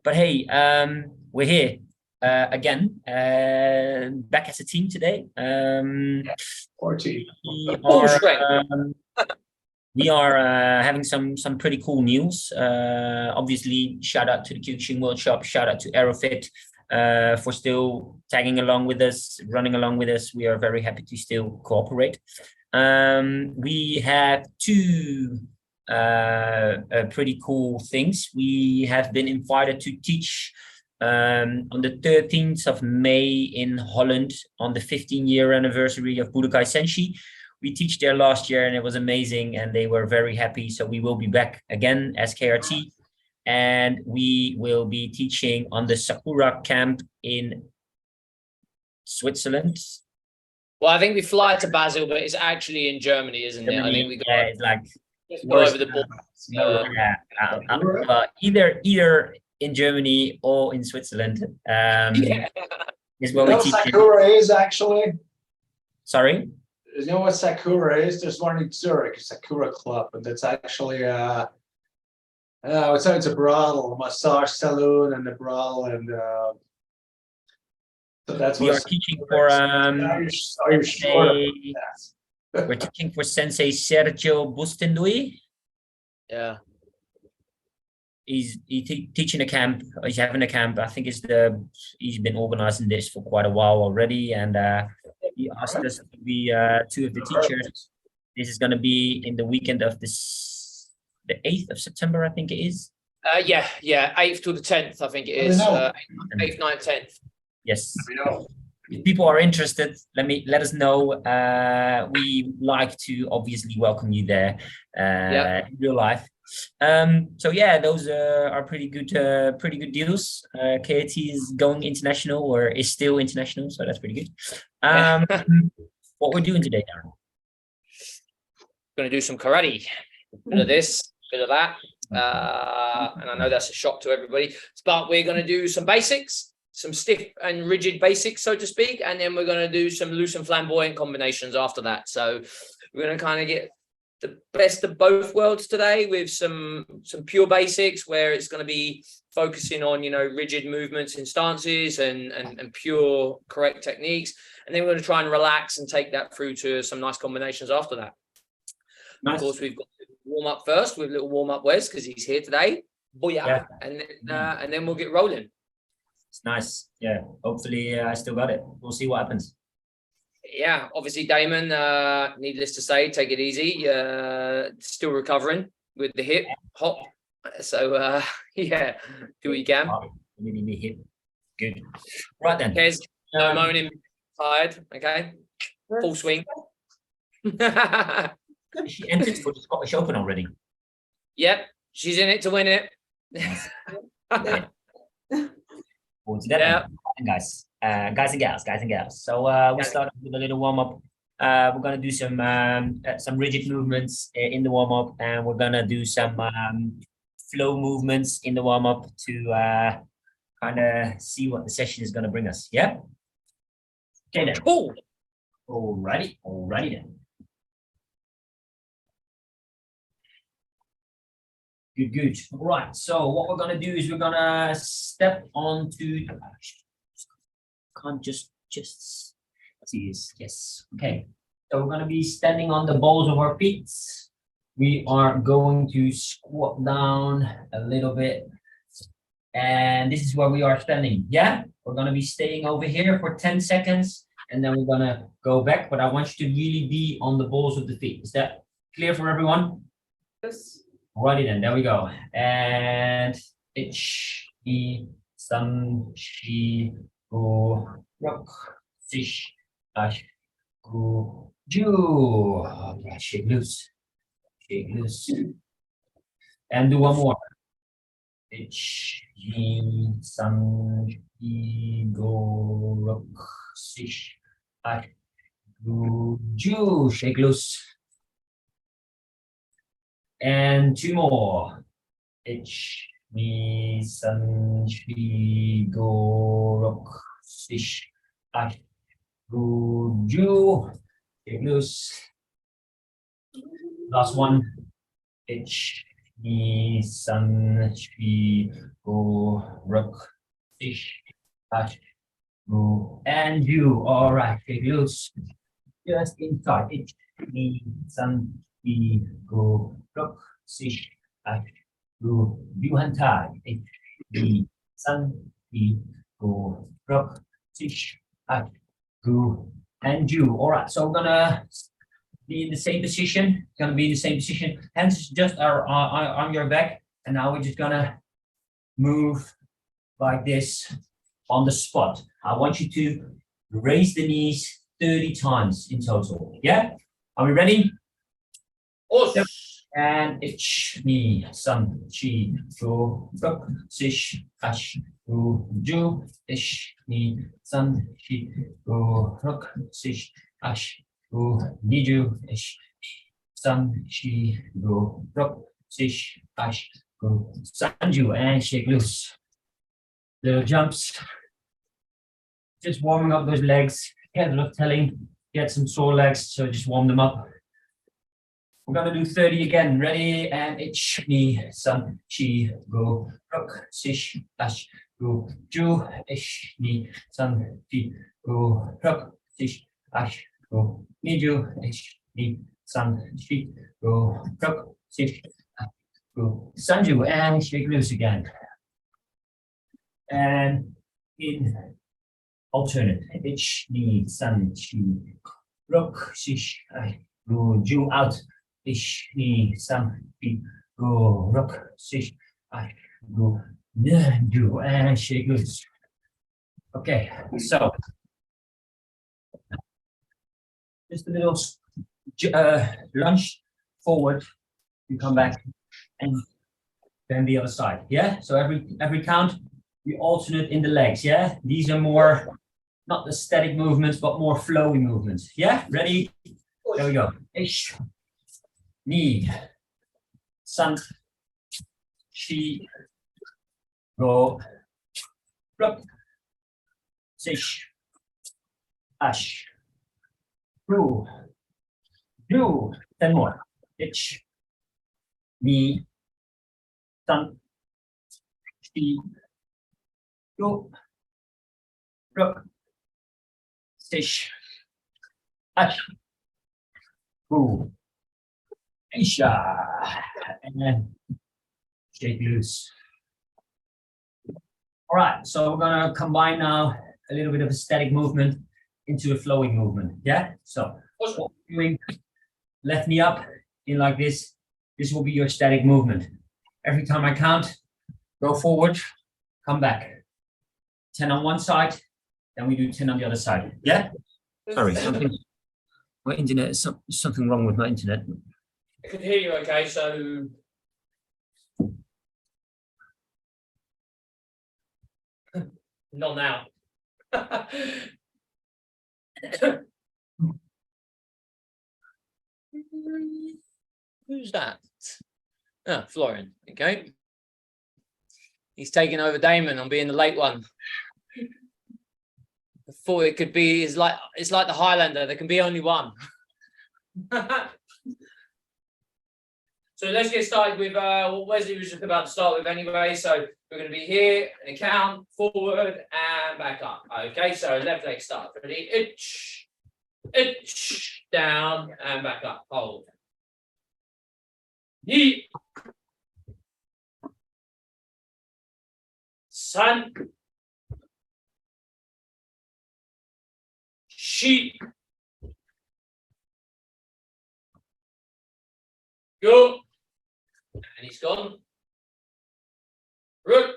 But hey, we're here again, back as a team today. Or team. We are having some pretty cool news. Obviously, shout out to the Coaching Workshop, shout out to Aerofit for still tagging along with us, running along with us. We are very happy to still cooperate. We have two pretty cool things. We have been invited to teach on the 13th of May in Holland on the 15-year anniversary of Budokai Senshi. We teach there last year and it was amazing and they were very happy. So we will be back again as KRT and we will be teaching on the Sakura camp in Switzerland. Well, I think we fly to Basel, but it's actually in Germany, isn't it? I think we go, it's like go over the border. Either in Germany or in Switzerland. Is what we teach. Sakura is actually. Sorry. You know what Sakura is? There's one in Zurich, Sakura Club, and that's actually it's a brothel, a massage salon, and a brothel, and so that's we what are teaching for. Are you sure? We're teaching for Sensei Sergio Bustindui. Yeah. He's teaching a camp. He's having a camp. I think he's been organizing this for quite a while already, and he asked us to be two of the teachers. This is going to be in the weekend of the 8th of September, I think it is. Yeah, 8th to the 10th, I think it is. 8th, 9th, 10th. Yes. If people are interested, let us know. We like to obviously welcome you there in real life. So yeah, those are pretty good deals. KRT is going international or is still international, so that's pretty good. What we're doing today, Darren? Going to do some karate, bit of this, bit of that, and I know that's a shock to everybody, but we're going to do some basics, some stiff and rigid basics, so to speak, and then we're going to do some loose and flamboyant combinations after that. So we're going to kind of get the best of both worlds today with some pure basics where it's going to be focusing on, rigid movements in stances and pure correct techniques. And then we're going to try and relax and take that through to some nice combinations after that. Nice. Of course, we've got to warm up first with a little warm up Wes because he's here today. Booyah. Yeah. And then we'll get rolling. It's nice. Yeah. Hopefully I still got it. We'll see what happens. Yeah, obviously Damon, needless to say, take it easy. Still recovering with the hip hop. So yeah, do what you can. Maybe hip. Good. Right then. There's no moaning, tired. Okay. Full swing. She entered for the Scottish Open already. Yep, she's in it to win it. Forward to that, yeah. Guys and gals. So we started with a little warm up. We're gonna do some rigid movements in the warm up, and we're gonna do some flow movements in the warm up to kind of see what the session is gonna bring us. Yeah. Okay then. Cool. Alrighty then. Good. All right. So what we're gonna do is we're gonna step onto. Can't just see this. Yes. Okay. So we're gonna be standing on the balls of our feet. We are going to squat down a little bit, and this is where we are standing. Yeah. We're gonna be staying over here for 10 seconds, and then we're gonna go back. But I want you to really be on the balls of the feet. Is that clear for everyone? Yes. Alrighty then, there we go. And ich, I, sam, shi, go, rock, sish, ash, go, ju. Okay, shake loose. And do one more. Ich, I, sam, shi, go, rock, sish, ash, go, ju. Shake loose. And two more. H, mi, san, shi, go, rock, sish, ash, go, ju. Shake loose. Last one. H, Ni, san, shi, go, rook, ish, ash, go, and you. All right, shake loose. Just inside. Ich, ni, san, shi, go, rook, ish, ash, go, you hantai. Ich, ni, san, shi, go, rook, ish, ash, go, and you. All right, so we're gonna be in the same position. It's gonna be in the same position. Hands just are on your back, and now we're just gonna move like this on the spot. I want you to raise the knees 30 times in total. Yeah, are we ready? Awesome. And ich, ni, san, chi, go, rook, sish, ash, go, ju, ich, ni, san, chi, go, rook, sish, ash, go, niju, ich, san, chi, go, rook, sish, ash, go, sanju, and shake loose. Little jumps. Just warming up those legs. Get a little telling, get some sore legs, so just warm them up. We're gonna do 30 again. Ready? And it's ni, san, chi, go, rook, sish, ash, go, ju, ish, ni, san, chi, go, rook, sish, ash, go, ni, ju, ish, ni, san, chi, go, rook, sish, ash, go, sanju, and shake loose again. And in alternate, ich, ni, san, chi, rook, sish, ash, go, ju, out. Ich, ni, san, chi, go, rook, sish, ash, go, ju, and shake loose. Okay, so just a little lunge forward. You come back and then the other side. Yeah. So every count, we alternate in the legs. Yeah. These are more not the static movements, but more flowy movements. Yeah. Ready? There we go. Ich, ni, san, chi, go, rook, sish, ash, go, do, 10 more. Ich, ni, san, chi, go, rook, sish, ash, go, Isha, and then shake loose. All right, so we're gonna combine now a little bit of a static movement into a flowing movement. Yeah. So what we're doing, left knee up in like this. This will be your static movement. Every time I count, go forward, come back. 10 on one side, then we do 10 on the other side. Yeah. Sorry, my internet. Something wrong with my internet. I can hear you okay, so not now. Who's that? Ah, Florian. Okay. He's taking over Damon on being the late one. I thought it could be it's like the Highlander, there can be only one. So let's get started with what Wesley was just about to start with anyway. So we're going to be here, and count, forward and back up. Okay, so left leg start. Ready? Itch, down and back up. Hold. Yi. San. Shi. Go. And he's gone. Rook.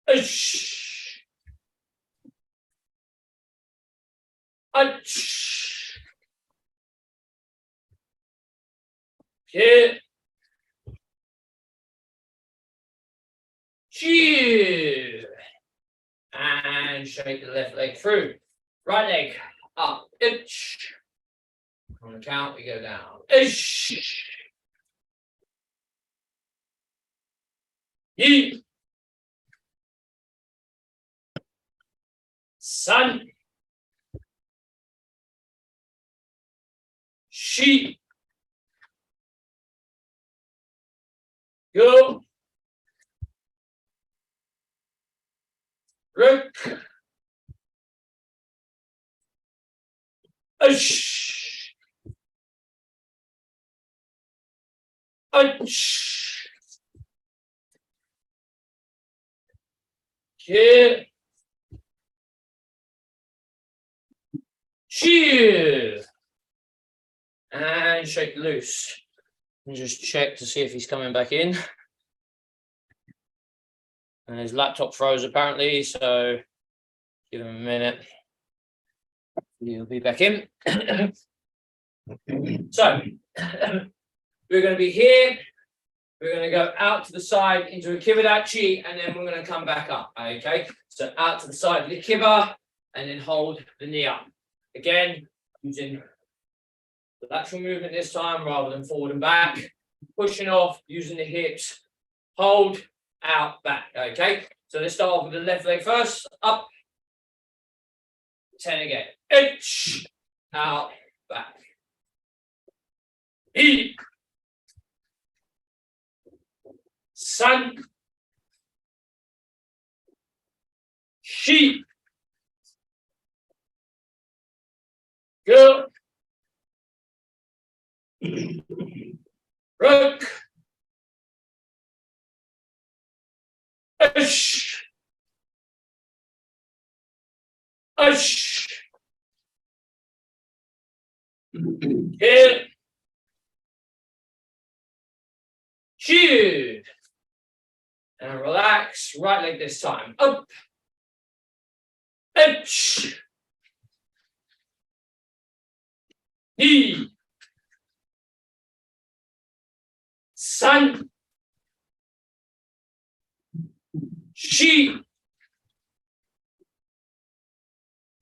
Ish. Ach. Hit. Cheer. And shake the left leg through. Right leg up. Itch. On the count, we go down. Ish. Yi. San. Shi. Go. Rook. Ush. Ush. Here. Cheer. And shake loose. And just check to see if he's coming back in. And his laptop froze apparently, so give him a minute. He'll be back in. So we're going to be here. We're going to go out to the side into a kibadachi, and then we're going to come back up. Okay, so out to the side of the kiba, and then hold the knee up. Again, using the lateral movement this time rather than forward and back. Pushing off, using the hips. Hold, out, back. Okay, so let's start off with the left leg first. Up. 10 again. H, out, back. E. San. Shi. Go. Rook. Ush. Ush. Here. Cheer. And relax. Right leg this time. Up. H. Knee. San. Shi.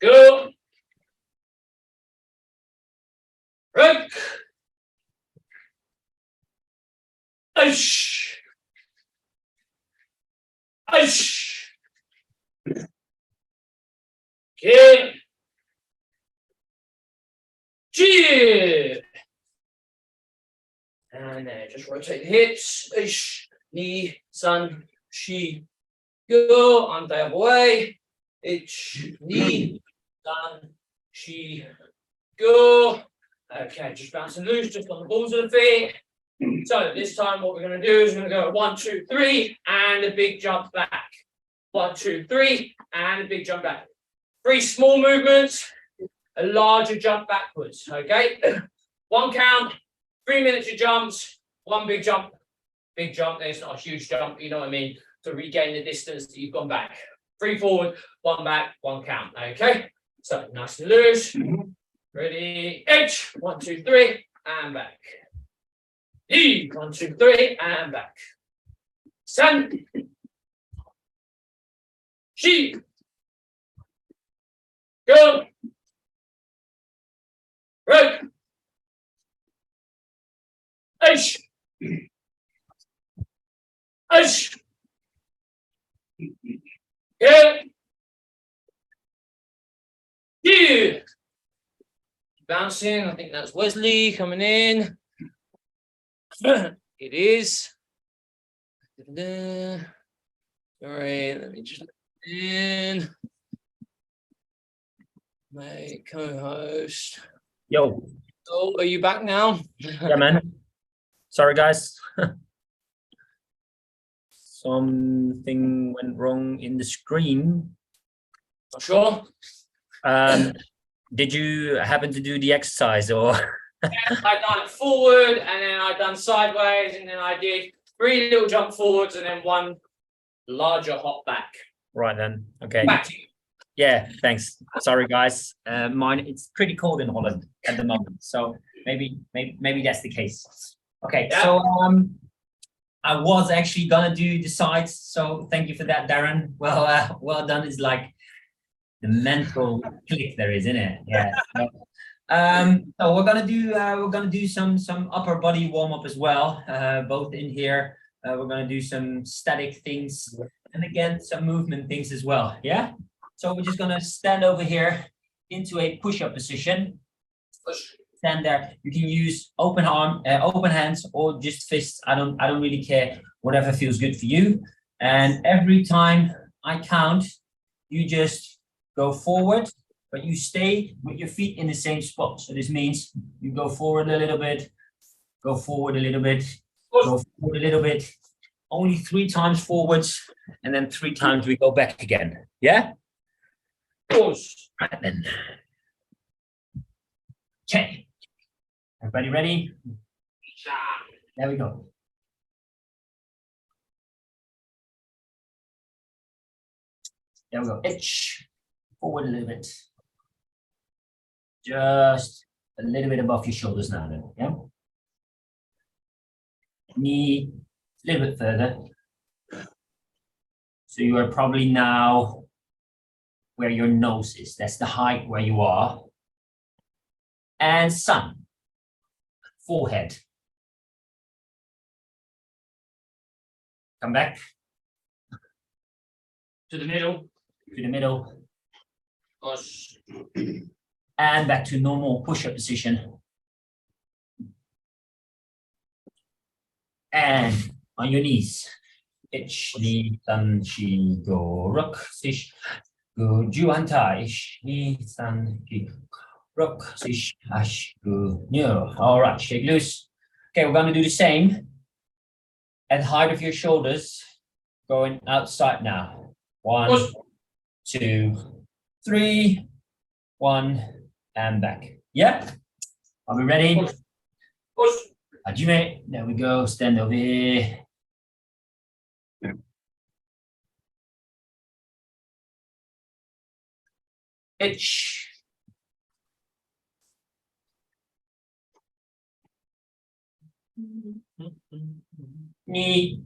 Go. Rook. Ush. Ush. Okay. Cheer. And then just rotate the hips. Ish. Knee. San. Shi. Go. Arm day away. H. Knee. San. Shi. Go. Okay, just bouncing loose, just on the balls of the feet. So this time what we're going to do is we're going to go 1, 2, 3, and a big jump back. 1, 2, 3, and a big jump back. 3 small movements, a larger jump backwards. Okay, 1 count, 3 miniature jumps, 1 big jump. Big jump, there's not a huge jump, you know what I mean, to regain the distance that you've gone back. 3 forward, 1 back, 1 count. Okay, so nice and loose. Ready, H, 1, 2, 3, and back. E, 1, 2, 3, and back. San. Shi. Go. Rook. H. H. Go. Here. Bouncing, I think that's Wesley coming in. It is. Sorry, let me just in. My co-host. Yo. Oh, are you back now? Yeah, man. Sorry, guys. Something went wrong in the screen. Not sure. Did you happen to do the exercise or? Yeah, I done forward, and then I done sideways, and then I did 3 little jump forwards, and then 1 larger hop back. Right then. Okay. Back to you. Yeah. Thanks. Sorry, guys. It's pretty cold in Holland at the moment, so maybe that's the case. Okay. Yeah. So I was actually gonna do the sides, so thank you for that, Darren. Well done. It's like the mental click there is, isn't it? Yeah. So we're gonna do some upper body warm up as well, both in here. We're gonna do some static things and again some movement things as well. Yeah. So we're just gonna stand over here into a push-up position. stand there. You can use open arm, open hands, or just fists. I don't really care. Whatever feels good for you. And every time I count, you just go forward, but you stay with your feet in the same spot. So this means you go forward a little bit, go forward a little bit, go forward a little bit. Only 3 times forwards, and then 3 times we go back again. Yeah? Pause. Right then. Okay. Everybody ready? There we go. There we go. Itch. Forward a little bit. Just a little bit above your shoulders now then. Yeah? Knee a little bit further. So you are probably now where your nose is. That's the height where you are. And sun. Forehead. Come back. To the middle. To the middle. Push. And back to normal push-up position. And on your knees. Ich, ni, san, shi, go, rock, sish, go, ju, anta, ich, ni, san, shi, rock, sish, ash, go, nyo. All right, shake loose. Okay, we're going to do the same at the height of your shoulders, going outside now. 1, 2, 3, 1, and back. Yeah? Are we ready? Push. Hajime. There we go. Stand over here. Itch. Knee.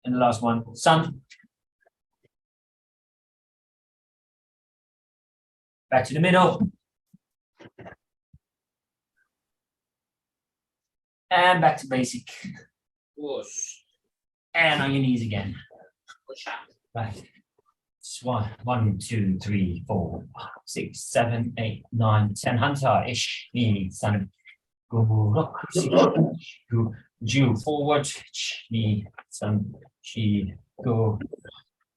And the last one, sun. Back to the middle. And back to basic. Push. And on your knees again. Push up. Right. 1, 2, 3, 4, 6, 7, 8, 9, 10. Hunter ish. Knee, sun. Go rock. Go Jew forward. Knee, sun. She go.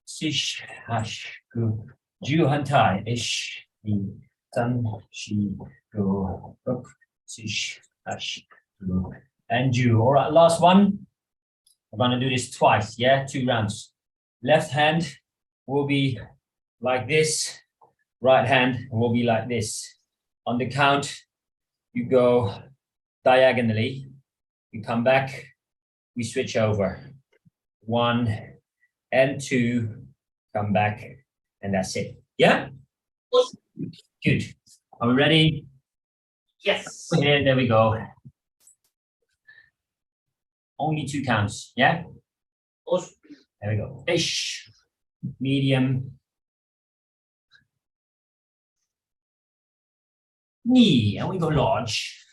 Sish. Hash. Go. Jew hunter ish. Knee, sun. She go. Rock. Sish. Hash. Go. And Jew. All right. Last one. We're going to do this twice. Yeah. 2 rounds. Left hand will be like this, right hand will be like this. On the count, you go diagonally, you come back, we switch over. 1 and 2, come back, and that's it. Yeah? Good. Are we ready? Yes. Here, there we go. Only 2 counts, yeah? Push. There we go. Ish. Medium, knee, and we go large.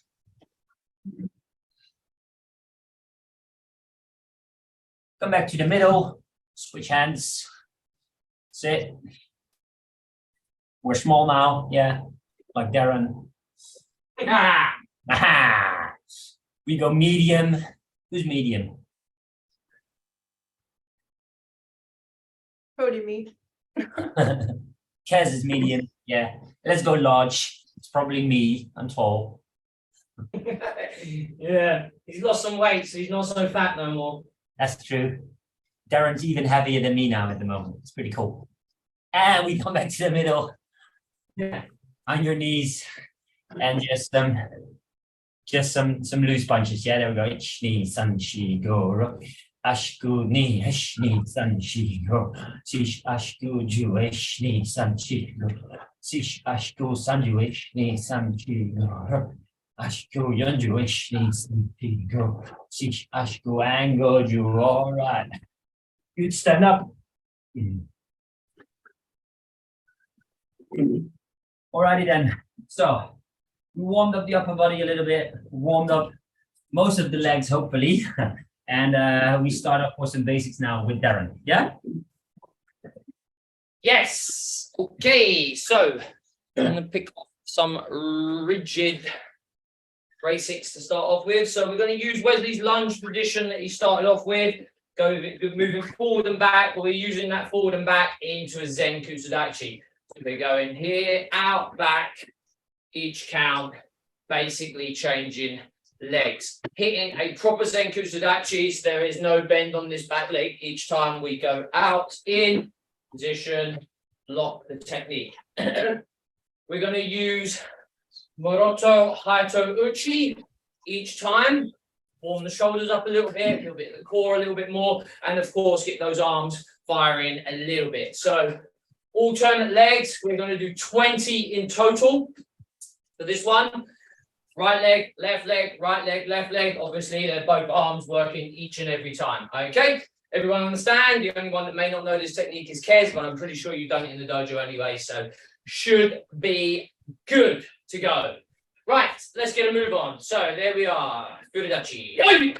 Come back to the middle, switch hands, sit. We're small now, yeah, like Darren. Aha! We go medium. Who's medium? Cody, me. Kez is medium, yeah. Let's go large. It's probably me. I'm tall. Yeah, he's lost some weight, so he's not so fat no more. That's true. Darren's even heavier than me now at the moment. It's pretty cool. And we come back to the middle. Yeah. On your knees. And just some loose punches. Yeah, there we go. Ich, knee, san, shi, go, rock. Ashku ni heshni san shi go. Sish ashku ju heshni san shi go. Sish ashku san ju heshni san shi go. Ashku yonju heshni san shi go. Sish ashku ango ju. All right. Good. Stand up. Alrighty then. So we warmed up the upper body a little bit. Warmed up most of the legs, hopefully. And we start off with some basics now with Darren. Yeah? Yes. Okay, so I'm going to pick up some rigid basics to start off with. So we're going to use Wesley's lunge tradition that he started off with. Moving forward and back, but we're using that forward and back into a Zen Kusudachi. So we're going here, out, back, each count, basically changing legs. Hitting a proper Zen Kusudachi, there is no bend on this back leg. Each time we go out, in, position, lock the technique. We're going to use Moroto Haito Uchi each time. Warm the shoulders up a little bit of the core a little bit more, and of course get those arms firing a little bit. So alternate legs, we're going to do 20 in total for this one. Right leg, left leg, right leg, left leg. Obviously, they're both arms working each and every time. Okay, everyone understand? The only one that may not know this technique is Kez, but I'm pretty sure you've done it in the dojo anyway, so should be good to go. Right, let's get a move on. So there we are. Kusudachi.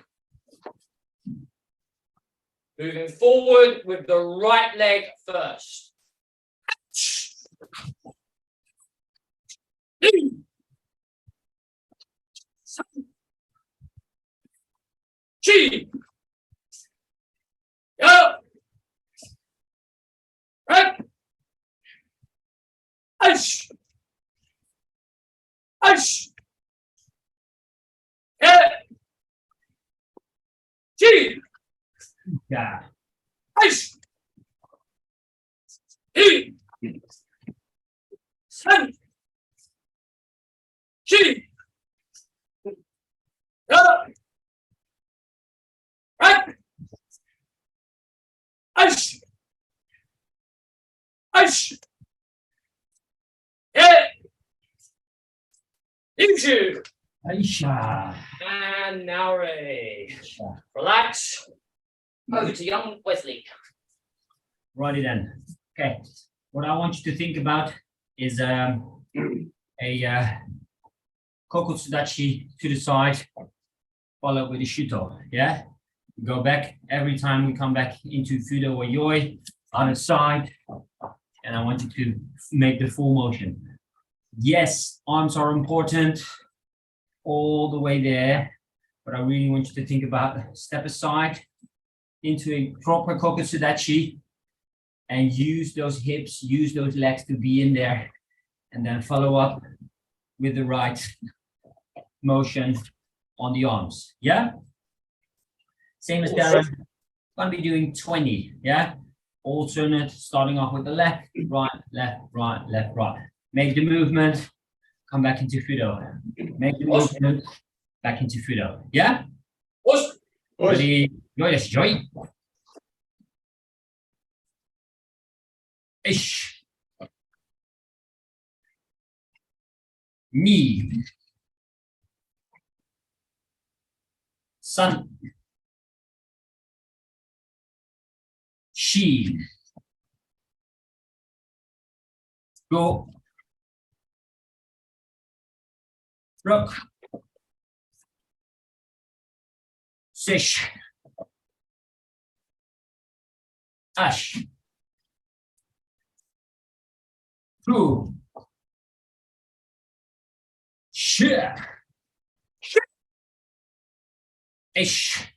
Moving forward with the right leg first. Chi. Go. Right. Ash. Ash. Chi. Yeah. Ash. He. San. Chi. Go. Right. Ash. Ash. Into. Aisha. And now ready. Relax. Over to young Wesley. Righty then. Okay. What I want you to think about is a Kokotsudachi to the side, followed with a Shuto. Yeah? Go back every time we come back into Fudo or Yoi, on the side, and I want you to make the full motion. Yes, arms are important all the way there, but I really want you to think about step aside into a proper Kokotsudachi and use those hips, use those legs to be in there, and then follow up with the right motion on the arms. Yeah? Same as Darren. Gonna be doing 20, yeah? Alternate, starting off with the left, right, left, right, left, right. Make the movement, come back into Fudo. Make the movement, back into Fudo. Yeah? Ready? Yes, joy. Ish. Ni. San. She. Go. Rock. Sish. Ash. Two. Shit. Ish.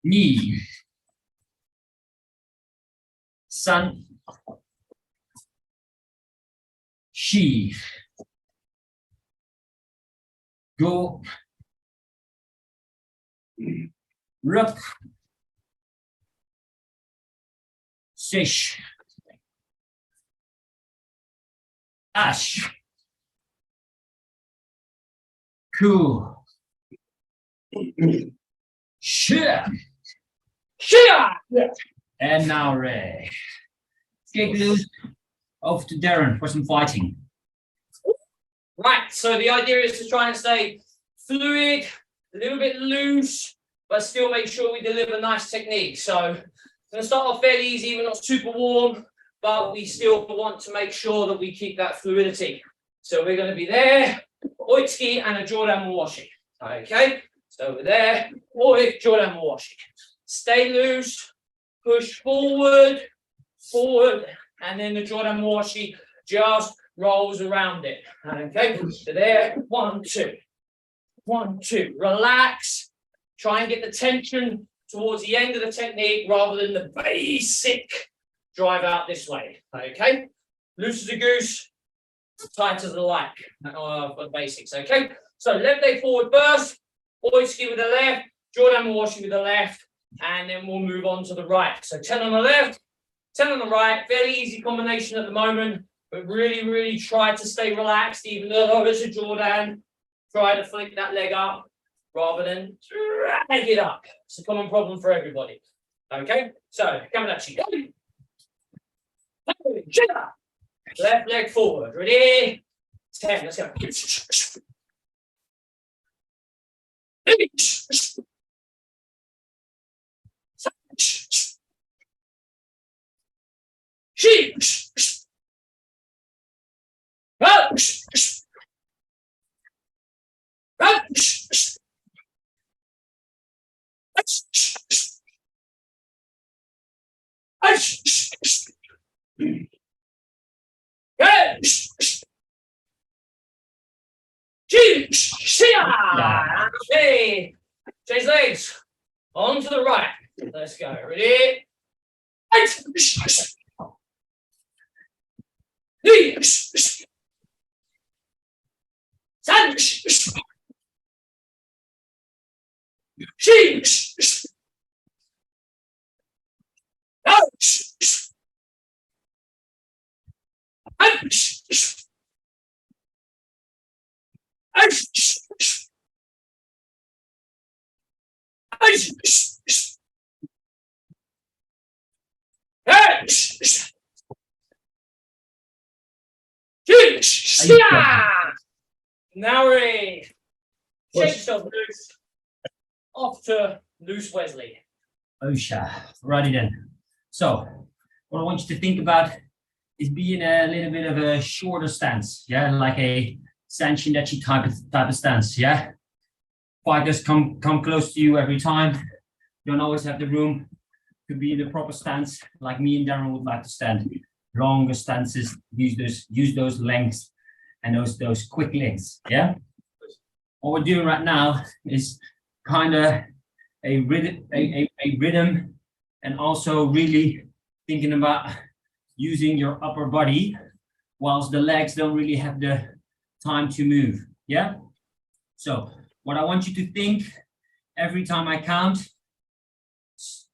Ni. San. She. Go. Rook. Sish. Ash. Cool. Shit. And now Ray. Kick loose. Over to Darren for some fighting. Right, so the idea is to try and stay fluid, a little bit loose, but still make sure we deliver nice technique. So I'm going to start off fairly easy, we're not super warm, but we still want to make sure that we keep that fluidity. So we're going to be there, Oitsuki and a Jordan Mawashi. Okay, so we're there, Oi, Jordan Mawashi. Stay loose, push forward, forward, and then the Jordan washi just rolls around it. Okay, so there, 1, 2. 1, 2. Relax. Try and get the tension towards the end of the technique rather than the basic drive out this way. Okay, loose as a goose, tight as a like for the basics. Okay, so left leg forward first, Oiski with the left, Jordan washi with the left, and then we'll move on to the right. So 10 on the left, 10 on the right. Very easy combination at the moment, but really try to stay relaxed, even though it's a Jordan. Try to flick that leg up rather than drag it up. It's a common problem for everybody. Okay, so coming at you. Left leg forward. Ready? 10. Let's go. Okay, change legs on to the right. Let's go. Ready? Now we're shake yourself loose. Off to loose Wesley. Osha, righty then. So what I want you to think about is being a little bit of a shorter stance, yeah, like a Sanshindachi type of stance, yeah. Fighters come close to you every time. You don't always have the room to be in the proper stance, like me and Darren would like to stand. Longer stances, use those lengths and those quick lengths, yeah. What we're doing right now is kind of a rhythm, and also really thinking about using your upper body whilst the legs don't really have the time to move, yeah? So what I want you to think every time I count,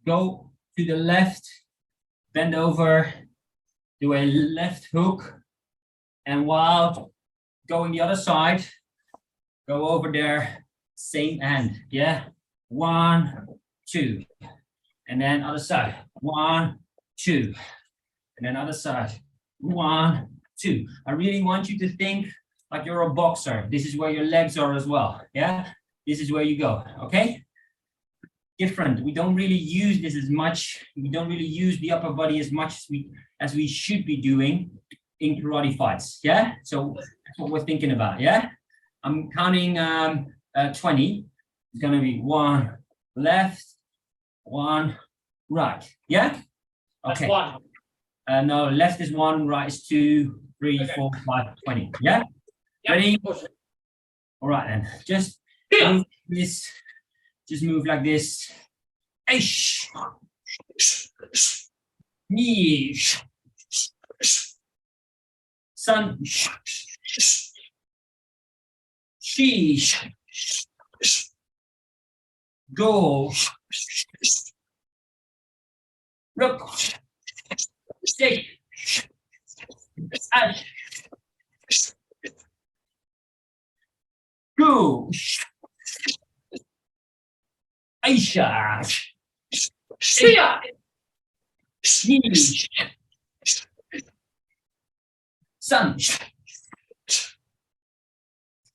go to the left, bend over, do a left hook, and while going the other side, go over there, same hand, yeah? 1, 2, and then other side, 1, 2, and then other side, 1, 2. I really want you to think like you're a boxer. This is where your legs are as well, yeah? This is where you go, okay? Different. We don't really use this as much. We don't really use the upper body as much as we should be doing in karate fights, yeah? So that's what we're thinking about, yeah? I'm counting 20. It's gonna be 1 left, 1 right, yeah? Okay. That's 1. No, left is 1, right is 2, 3, Okay. 4, 5, 20, yeah? Yep. Ready? All right then, just move this, just move like this. Aish. Knees. Sun. Sheesh. Go. Look. Stay. Ash. Go. Aisha. Shia. Sneeze. Sun.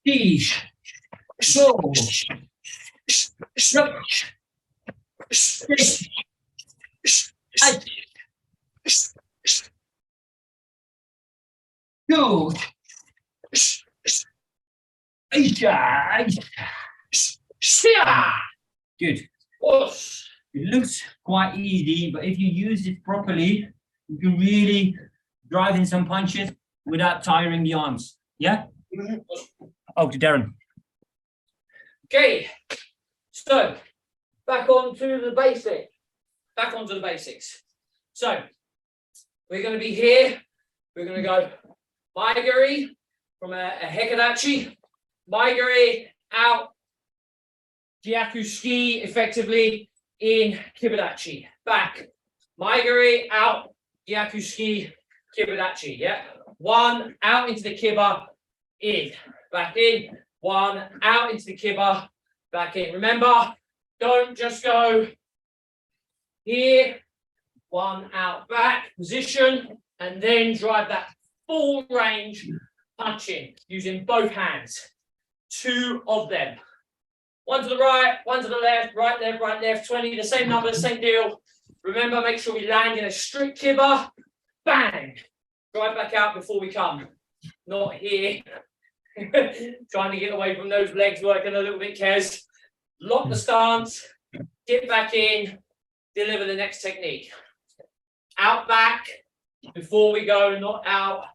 Sheesh. Go. Look. Stay. Ash. Go. Aisha. Shia. Good. Push. It looks quite easy, but if you use it properly, you can really drive in some punches without tiring the arms. Yeah? Oh, to Darren. Okay, so back onto the basics. Back onto the basics. So we're going to be here. We're going to go Maigari from a Hekadachi, Maigari out, Gyaku ski effectively in Kibadachi. Back, Maigari out, Gyaku ski, Kibadachi. Yeah, one out into the Kiba, in, back in, one out into the Kiba, back in. Remember, don't just go here, one out back, position, and then drive that full range punching using both hands. Two of them. One to the right, one to the left, right, left, 20, the same number, same deal. Remember, make sure we land in a strict Kiba. Bang! Drive back out before we come. Not here. Trying to get away from those legs working a little bit, Kez. Lock the stance, get back in, deliver the next technique. Out back before we go, not out.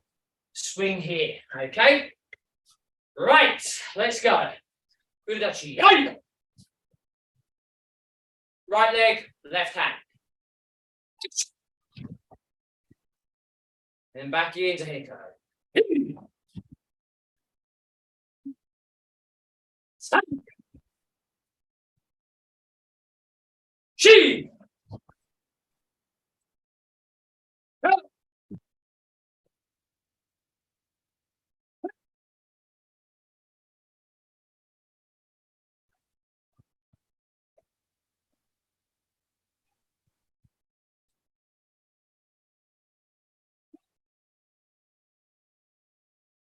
Swing here, okay? Right, let's go. Udachi. Right leg, left hand. And back into Hiko. Stop. She.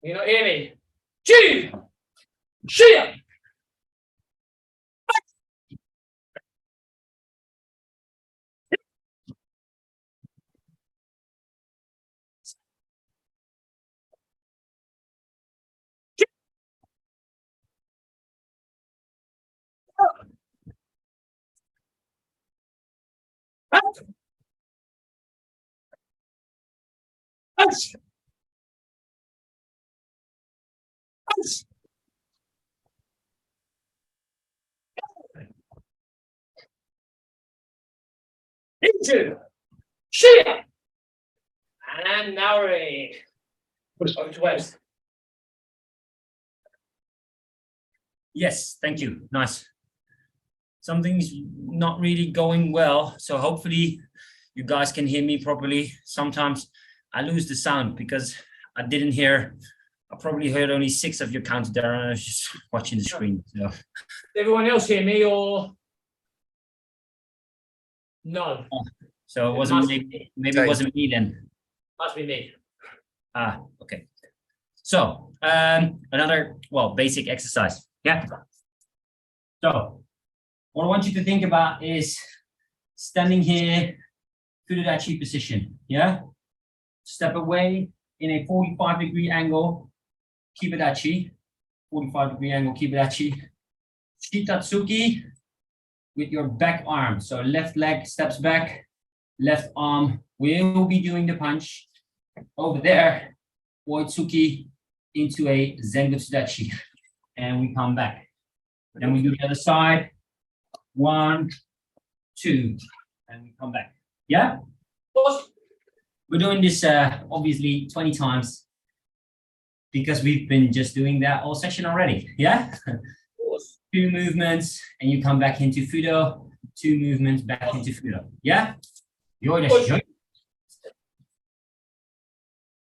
You not hear me? Chi! Shia! Into Shia! And now we're over to West. Yes, thank you. Nice. Something's not really going well, so hopefully you guys can hear me properly. Sometimes I lose the sound because I didn't hear. I probably heard only 6 of your counts there. I was just watching the screen. So. Did everyone else hear me or no? So it wasn't maybe it wasn't me then. Must be me. Ah, okay. So another basic exercise. Yeah. So what I want you to think about is standing here, Fudodachi position. Yeah. Step away in a 45-degree angle, Kibadachi. 45-degree angle, Kibadachi. Shitatsuki with your back arm. So left leg steps back, left arm will be doing the punch. Over there, Oitsuki into a Zengutsudachi. And we come back. Then we do the other side. 1, 2, and we come back. Yeah? We're doing this obviously 20 times because we've been just doing that all session already. Yeah? 2 movements, and you come back into Fudo. 2 movements back into Fudo. Yeah?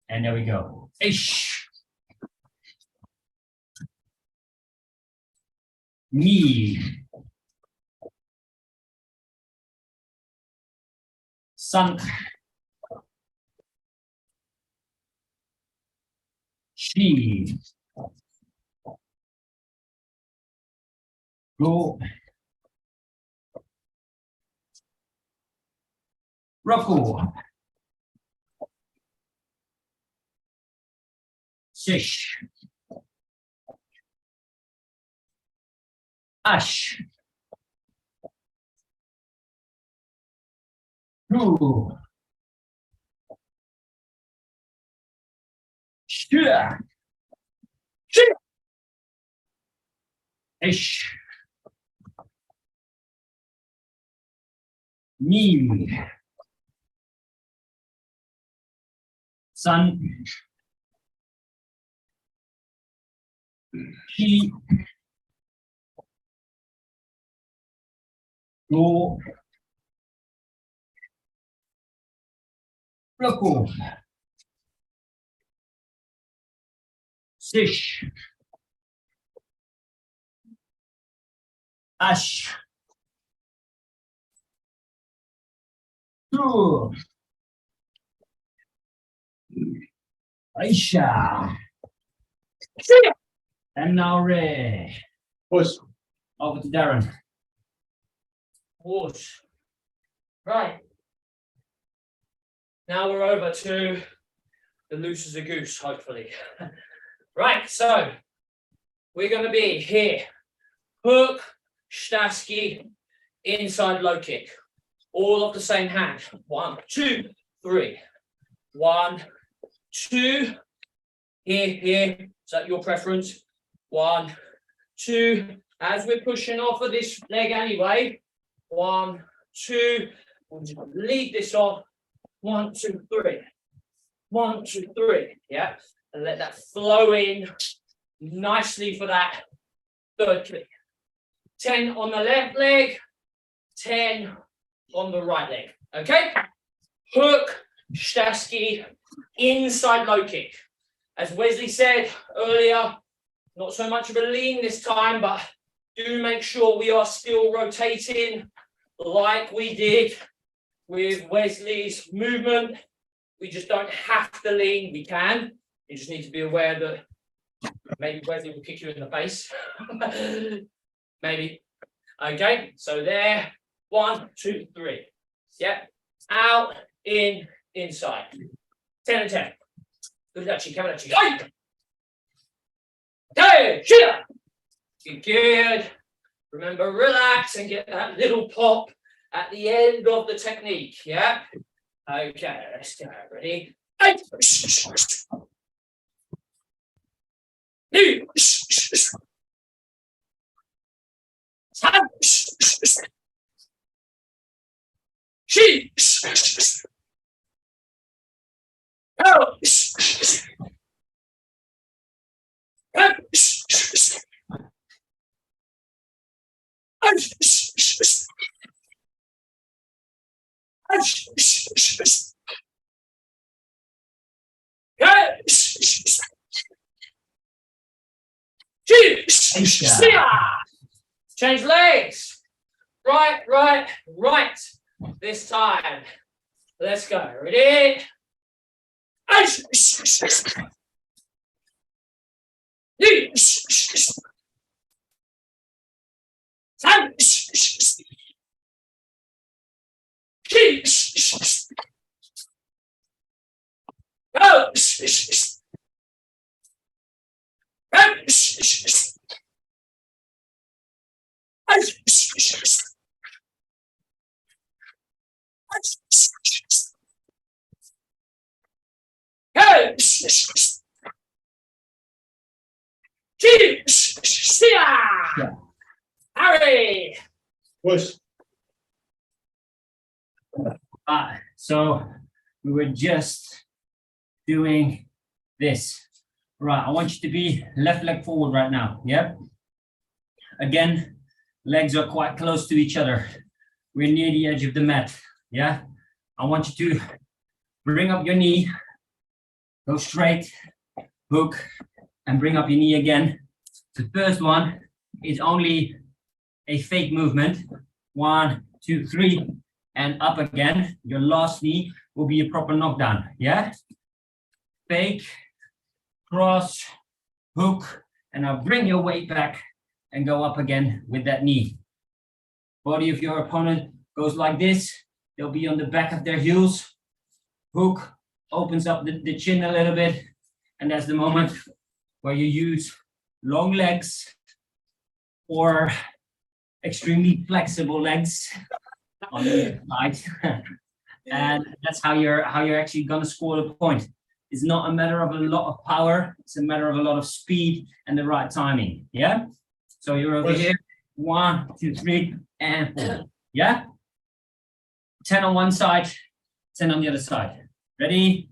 And there we go. Ish. Me. Sun. She. Go. Roku. Shish. Ash. Ru. Yeah. Ish. Knee. Sun. Chi. Go. Roko. Sish. Ash. Two. Aisha. And now Ray. Push. Over to Darren. Whoosh. Right. Now we're over to the loose as a goose, hopefully. Right, so we're going to be here. Hook, Stasky, inside low kick. All of the same hand. 1, 2, 3. 1, 2. Here. Is that your preference? 1, 2. As we're pushing off of this leg anyway. 1, 2. We'll just lead this off. 1, 2, 3. 1, 2, 3. Yeah. And let that flow in nicely for that third kick. 10 on the left leg, 10 on the right leg. Okay? Hook, Stasky, inside low kick. As Wesley said earlier, not so much of a lean this time, but do make sure we are still rotating like we did with Wesley's movement. We just don't have to lean. We can. You just need to be aware that maybe Wesley will kick you in the face. Maybe. Okay, so there. 1, 2, 3. Yeah. Out, in, inside. 10 and 10. Kavanachi. Okay, shit. Good. Remember, relax and get that little pop at the end of the technique. Yeah. Okay, let's go. Ready? Change legs. Right. This time. Let's go. Ready? Harry. Push. So we were just doing this. Right, I want you to be left leg forward right now. Yeah. Again, legs are quite close to each other. We're near the edge of the mat. Yeah. I want you to bring up your knee, go straight, hook, and bring up your knee again. The first one is only a fake movement. 1, 2, 3, and up again. Your last knee will be a proper knockdown. Yeah. Fake, cross, hook, and now bring your weight back and go up again with that knee. Body of your opponent goes like this. They'll be on the back of their heels. Hook opens up the chin a little bit. And that's the moment where you use long legs or extremely flexible legs on the side. And that's how you're actually gonna score the point. It's not a matter of a lot of power. It's a matter of a lot of speed and the right timing. Yeah. So you're over here. 1, 2, 3, and 4. Yeah. 10 on one side, 10 on the other side. Ready?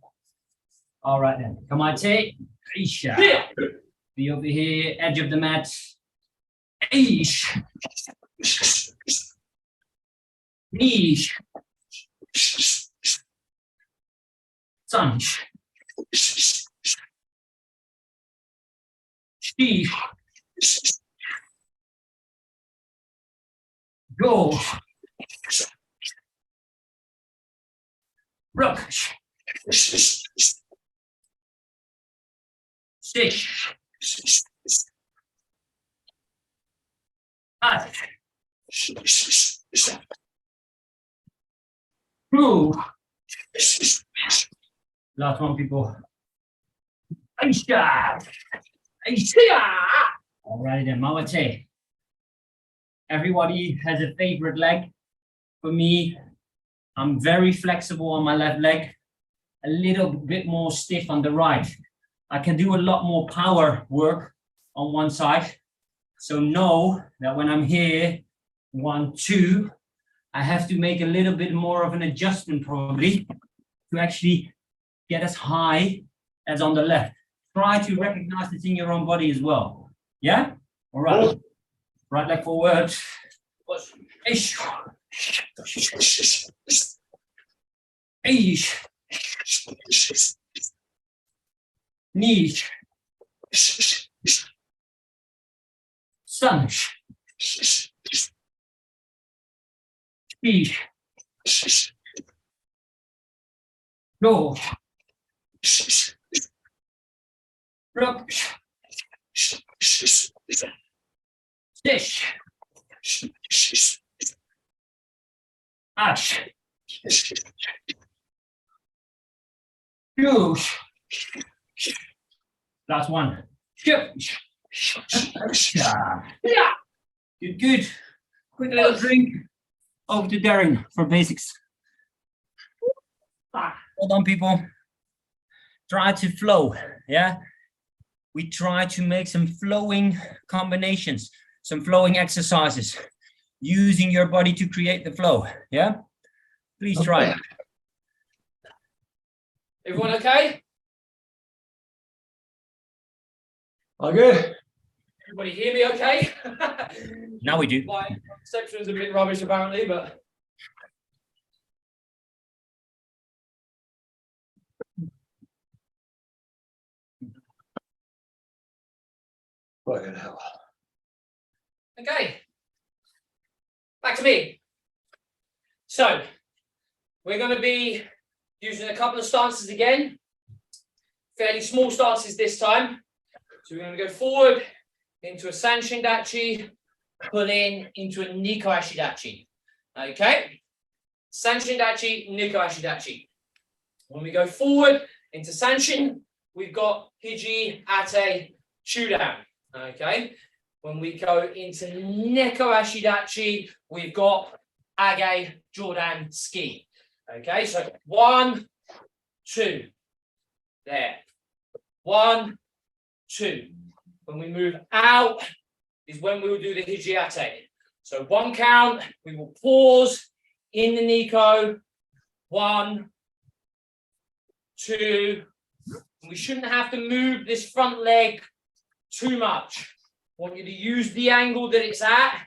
All right then. Come on, take. Be over here, edge of the mat. Eish. Knees. Sunch. Steve. Go. Rook. Stitch. Up. Move. Last one, people. Aisha. All right then, Mawate. Everybody has a favorite leg. For me, I'm very flexible on my left leg, a little bit more stiff on the right. I can do a lot more power work on one side. So know that when I'm here, 1, 2, I have to make a little bit more of an adjustment probably to actually get as high as on the left. Try to recognize this in your own body as well. Yeah? All right. Right leg forward. Ish. Ish. Knees. Sunch. Speed. Go. Rook. Dish. Ash. Goose. Last one. Skip. Yeah. Good, good. Quick little drink. Over to Darren for basics. Hold on, people. Try to flow. Yeah. We try to make some flowing combinations, some flowing exercises, using your body to create the flow. Yeah. Please try it. Everyone okay? All good. Everybody hear me okay? Now we do. My reception's a bit rubbish apparently, but Fucking hell. okay. Back to me. So we're going to be using a couple of stances again. Fairly small stances this time. So we're going to go forward into a Sanshindachi, pull in into a Niko Ashidachi. Okay? Sanshindachi, Niko Ashidachi. When we go forward into Sanshin, we've got Hiji, Ate, Chudan. Okay? When we go into Neko Ashidachi, we've got Age, Jordan, Ski. Okay? So 1, 2. There. 1, 2. When we move out is when we will do the Hijiate. So 1 count, we will pause in the Niko. 1, 2. We shouldn't have to move this front leg too much. I want you to use the angle that it's at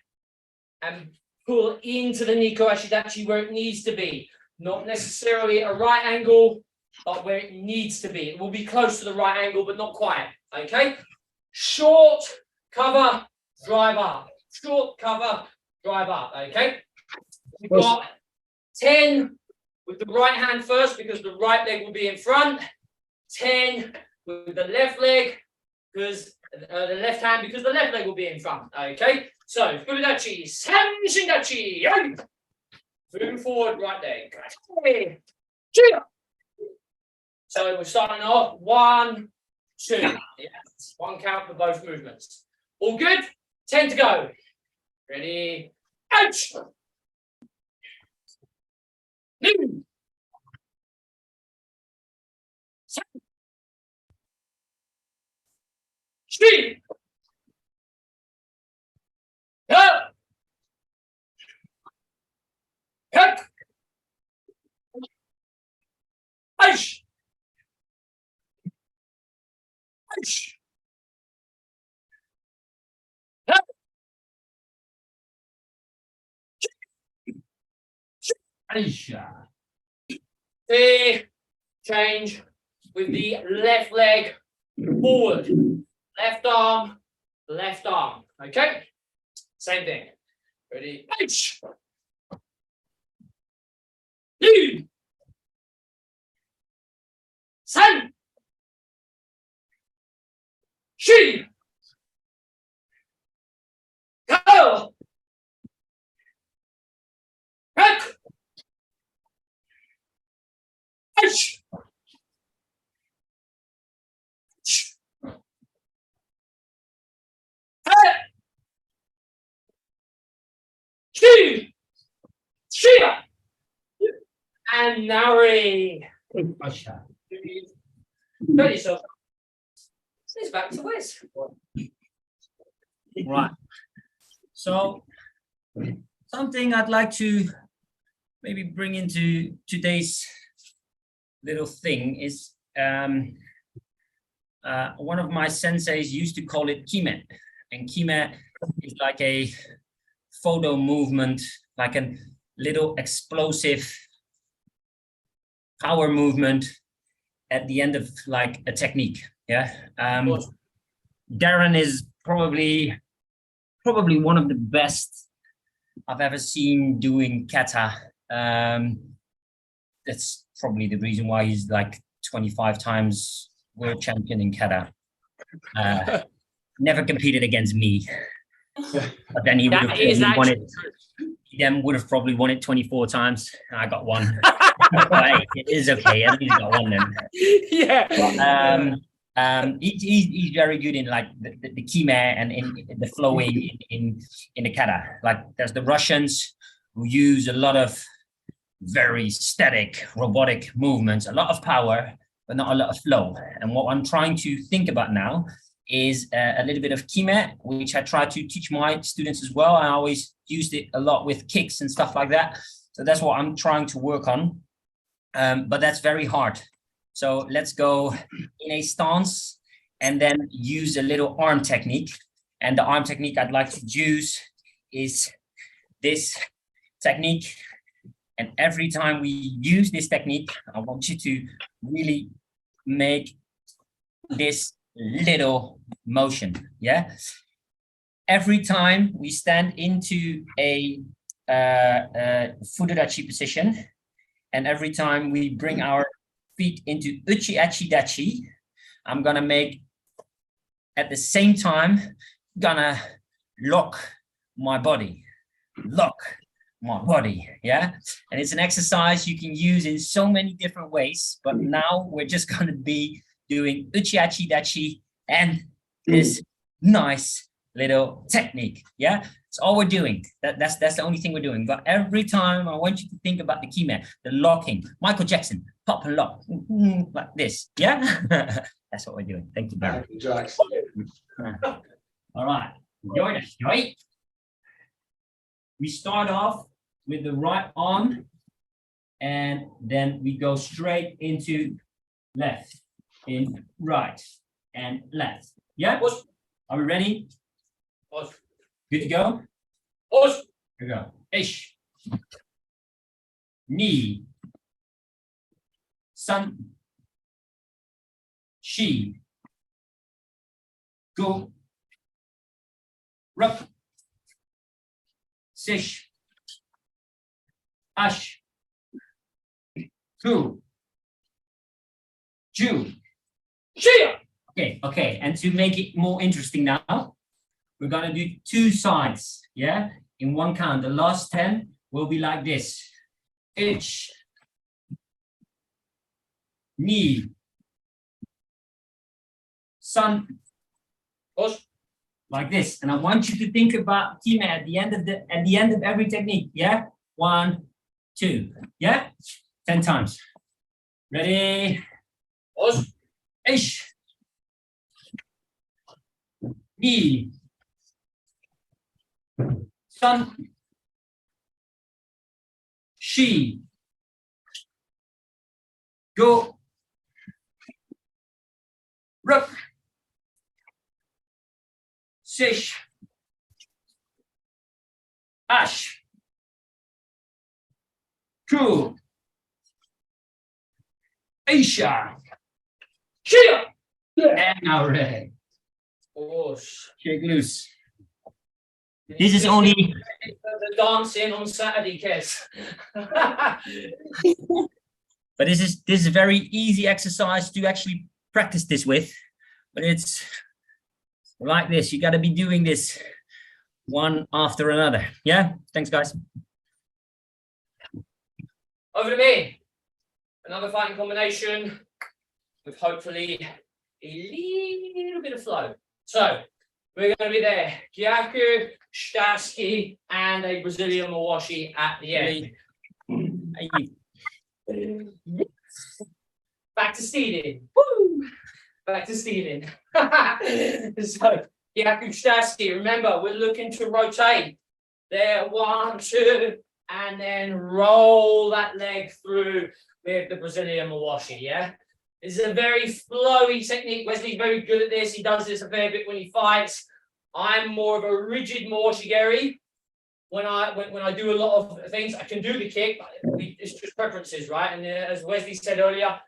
and pull into the Niko Ashidachi where it needs to be. Not necessarily a right angle, but where it needs to be. It will be close to the right angle, but not quite. Okay? Short, cover, drive up. Short, cover, drive up. Okay? We've got 10 with the right hand first because the right leg will be in front. 10 with the left leg because the left hand because the left leg will be in front. Okay? So, Furudachi, Sanshindachi. Moving forward, right leg. So we're starting off 1, 2. Yes. 1 count for both movements. All good? 10 to go. Ready? Ouch! Shi. Ya. Hek. Aish. Aish. Hek. Aisha. Change with the left leg forward, left arm, left arm. Okay, same thing. Ready? H. Yi. San. Shi. Go. Hek. H. Shi. Shia. And Nari. Aisha. 30 so. It's back to Wes. Right. So something I'd like to maybe bring into today's little thing is one of my senseis used to call it kime, and kime is like a photo movement, like a little explosive power movement at the end of like a technique. Yeah. Darren is probably one of the best I've ever seen doing kata. That's probably the reason why he's like 25 times world champion in kata. Never competed against me, but then he would have won it. He then would have probably won it 24 times. I got one. Hey, it is okay. At least got one then. Yeah. But, he's very good in like the kime and in the flowing in the kata. Like there's the Russians who use a lot of very static robotic movements, a lot of power, but not a lot of flow. And what I'm trying to think about now is a little bit of kime, which I try to teach my students as well. I always used it a lot with kicks and stuff like that. So that's what I'm trying to work on. But that's very hard. So let's go in a stance and then use a little arm technique. And the arm technique I'd like to use is this technique. And every time we use this technique, I want you to really make this little motion. Yeah. Every time we stand into a fudurachi position, and every time we bring our feet into uchi achi dachi, I'm gonna make at the same time gonna lock my body. Yeah, and it's an exercise you can use in so many different ways, but now we're just gonna be doing uchi achi dachi and this nice little technique. Yeah, it's all we're doing. That's the only thing we're doing. But every time I want you to think about the kime, the locking, Michael Jackson, pop and lock, like this. Yeah, that's what we're doing. Thank you, Barry. All right, join us, right? We start off with the right arm, and then we go straight into left, in right, and left. Yeah, are we ready? Good to go? Here we go. Ish. Ni. San. Shi. Go. Rup. Sish. Ash. Ku. Ju. Shia. Okay. And to make it more interesting now, we're gonna do two sides, yeah? In one count. The last 10 will be like this. Ich. Ni. San. Like this. And I want you to think about kime at the end of every technique, yeah? 1, 2, yeah? 10 times. Ready? Ich. He. Sun. She. Go. Rook. Sish. Ash. Cool. Aisha. Chia. And now red. Shake loose. This is only the dancing on Saturday, Kes. But this is a very easy exercise to actually practice this with. But it's like this. You got to be doing this one after another. Yeah. Thanks, guys. Over to me. Another fighting combination with hopefully a little bit of flow. So we're going to be there. Kyaku, Shtaski, and a Brazilian Mawashi at the end. Back to stealing. Woo! Back to stealing. So Kyaku, Shtaski. Remember, we're looking to rotate. There, 1, 2, and then roll that leg through with the Brazilian Mawashi. Yeah. This is a very flowy technique. Wesley's very good at this. He does this a fair bit when he fights. I'm more of a rigid Mawashi-geri. When I do a lot of things, I can do the kick. It's just preferences, right? And as Wesley said earlier,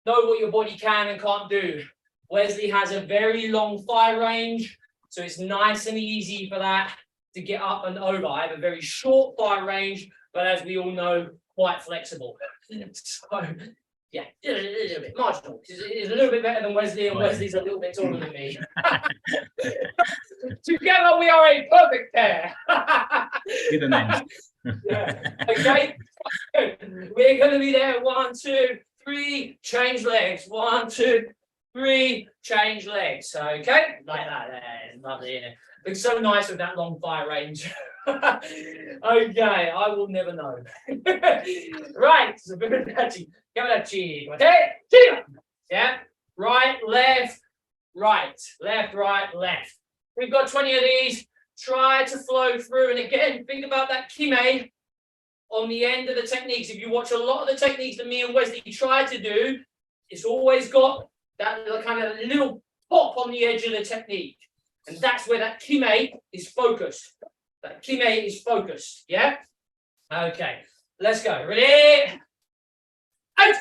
know what your body can and can't do. Wesley has a very long thigh range, so it's nice and easy for that to get up and over. I have a very short thigh range, but as we all know, quite flexible. So, yeah, a little bit marginal. It's a little bit better than Wesley, and Wesley's a little bit taller than me. Together, we are a perfect pair. Give a man. Yeah. Okay, we're going to be there. 1, 2, 3, change legs. 1, 2, 3, change legs. Okay, like that. There, lovely, isn't it? Looks so nice with that long thigh range. Okay, I will never know. Right, so yeah, right, left, right, left. We've got 20 of these. Try to flow through, and again, think about that kime on the end of the techniques. If you watch a lot of the techniques that me and Wesley try to do, it's always got that kind of little pop on the edge of the technique, and that's where that kime is focused. That kime is focused, yeah? Okay, let's go. Ready? Out!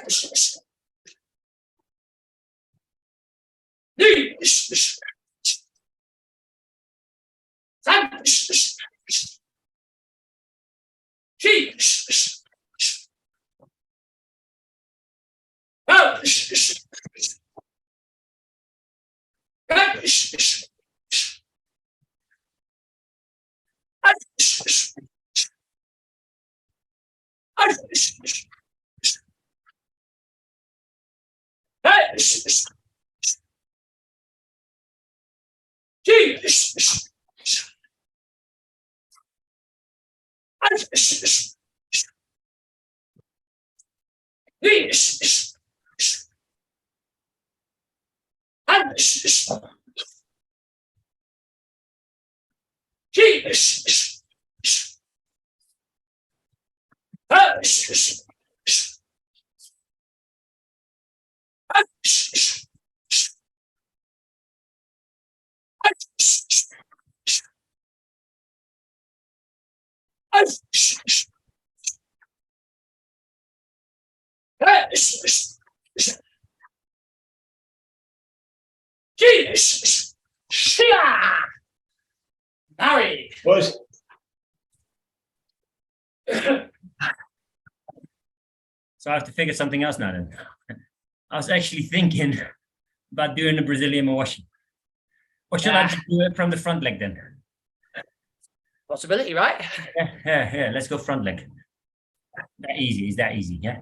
Married. Was So I have to figure something else now then. I was actually thinking about doing the Brazilian Mawashi. Or should I just do it from the front leg then? Possibility, right? Yeah. Let's go front leg. That easy. Is that easy? Yeah.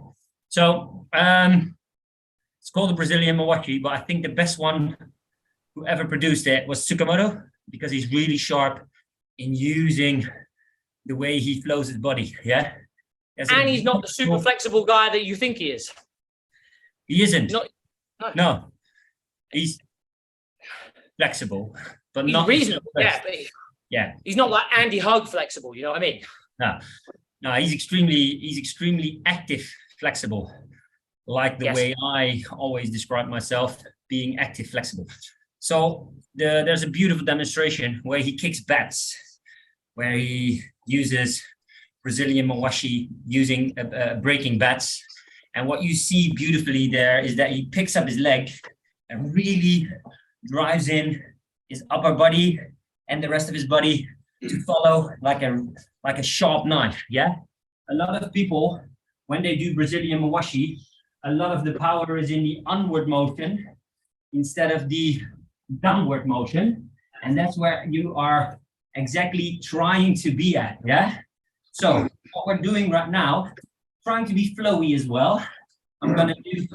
So it's called the Brazilian Mawashi, but I think the best one who ever produced it was Tsukamoto, because he's really sharp in using the way he flows his body. Yeah. And he's not the super flexible guy that you think he is. He isn't. No. No. He's flexible, but He's not reasonable. Yeah, but he's not like Andy Hug flexible. You know what I mean? No, he's extremely active, flexible, like the way I always describe myself, being active, flexible. So there's a beautiful demonstration where he kicks bats, where he uses Brazilian mawashi using breaking bats. And what you see beautifully there is that he picks up his leg and really drives in his upper body and the rest of his body to follow like a sharp knife. Yeah. A lot of people, when they do Brazilian mawashi, a lot of the power is in the onward motion instead of the downward motion. And that's where you are exactly trying to be at. Yeah. So what we're doing right now, trying to be flowy as well. I'm going to do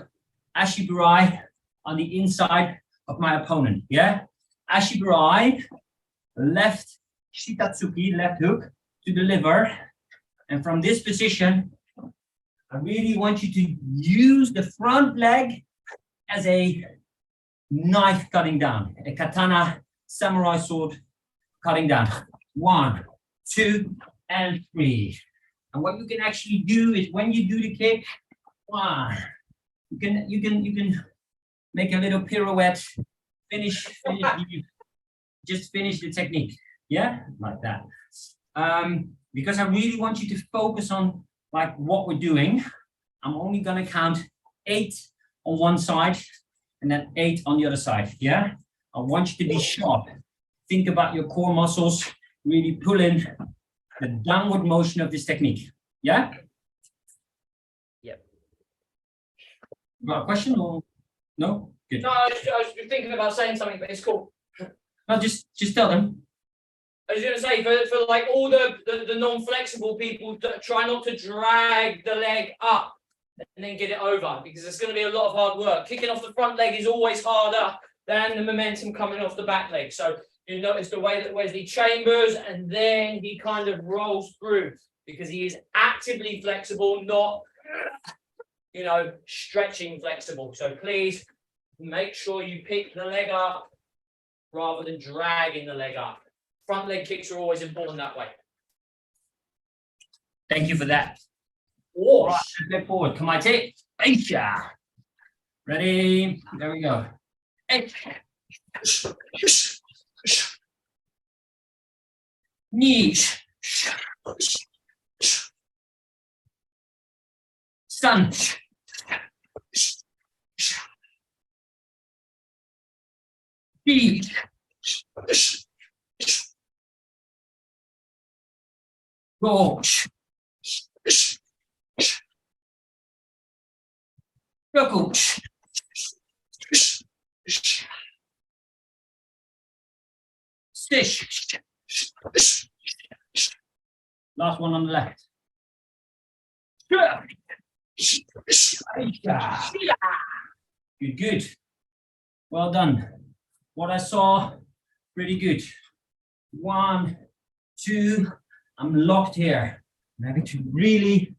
ashiburai on the inside of my opponent. Yeah. Ashiburai, left shitatsuki, left hook to the liver. And from this position, I really want you to use the front leg as a knife cutting down, a katana samurai sword cutting down. 1, 2, and 3. And what you can actually do is when you do the kick, 1, you can make a little pirouette, finish just finish the technique. Yeah, like that. Because I really want you to focus on like what we're doing. I'm only gonna count 8 on one side and then 8 on the other side. Yeah, I want you to be sharp. Think about your core muscles, really pull in the downward motion of this technique. Yeah? Yep. You got a question or no? Good. No, I was thinking about saying something, but it's cool. No, just tell them. I was going to say, for like all the non-flexible people, try not to drag the leg up and then get it over, because it's going to be a lot of hard work. Kicking off the front leg is always harder than the momentum coming off the back leg. So you notice the way that Wesley chambers and then he kind of rolls through, because he is actively flexible, not, you know, stretching flexible. So please make sure you pick the leg up rather than dragging the leg up. Front leg kicks are always important that way. Thank you for that. All right, step forward. Come on, take. Ready? There we go. Knees. Sun. Feet. Gosh. Knuckles. Stish. Last one on the left. Good, good. Well done. What I saw, pretty good. 1, 2. I'm locked here. I'm having to really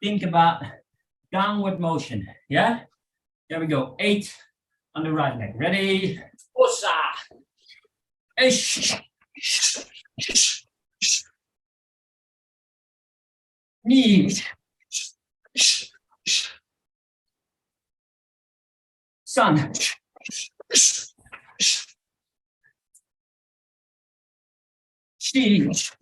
think about downward motion. Yeah? There we go. 8 on the right leg. Ready? Knees. Sun. Cheese.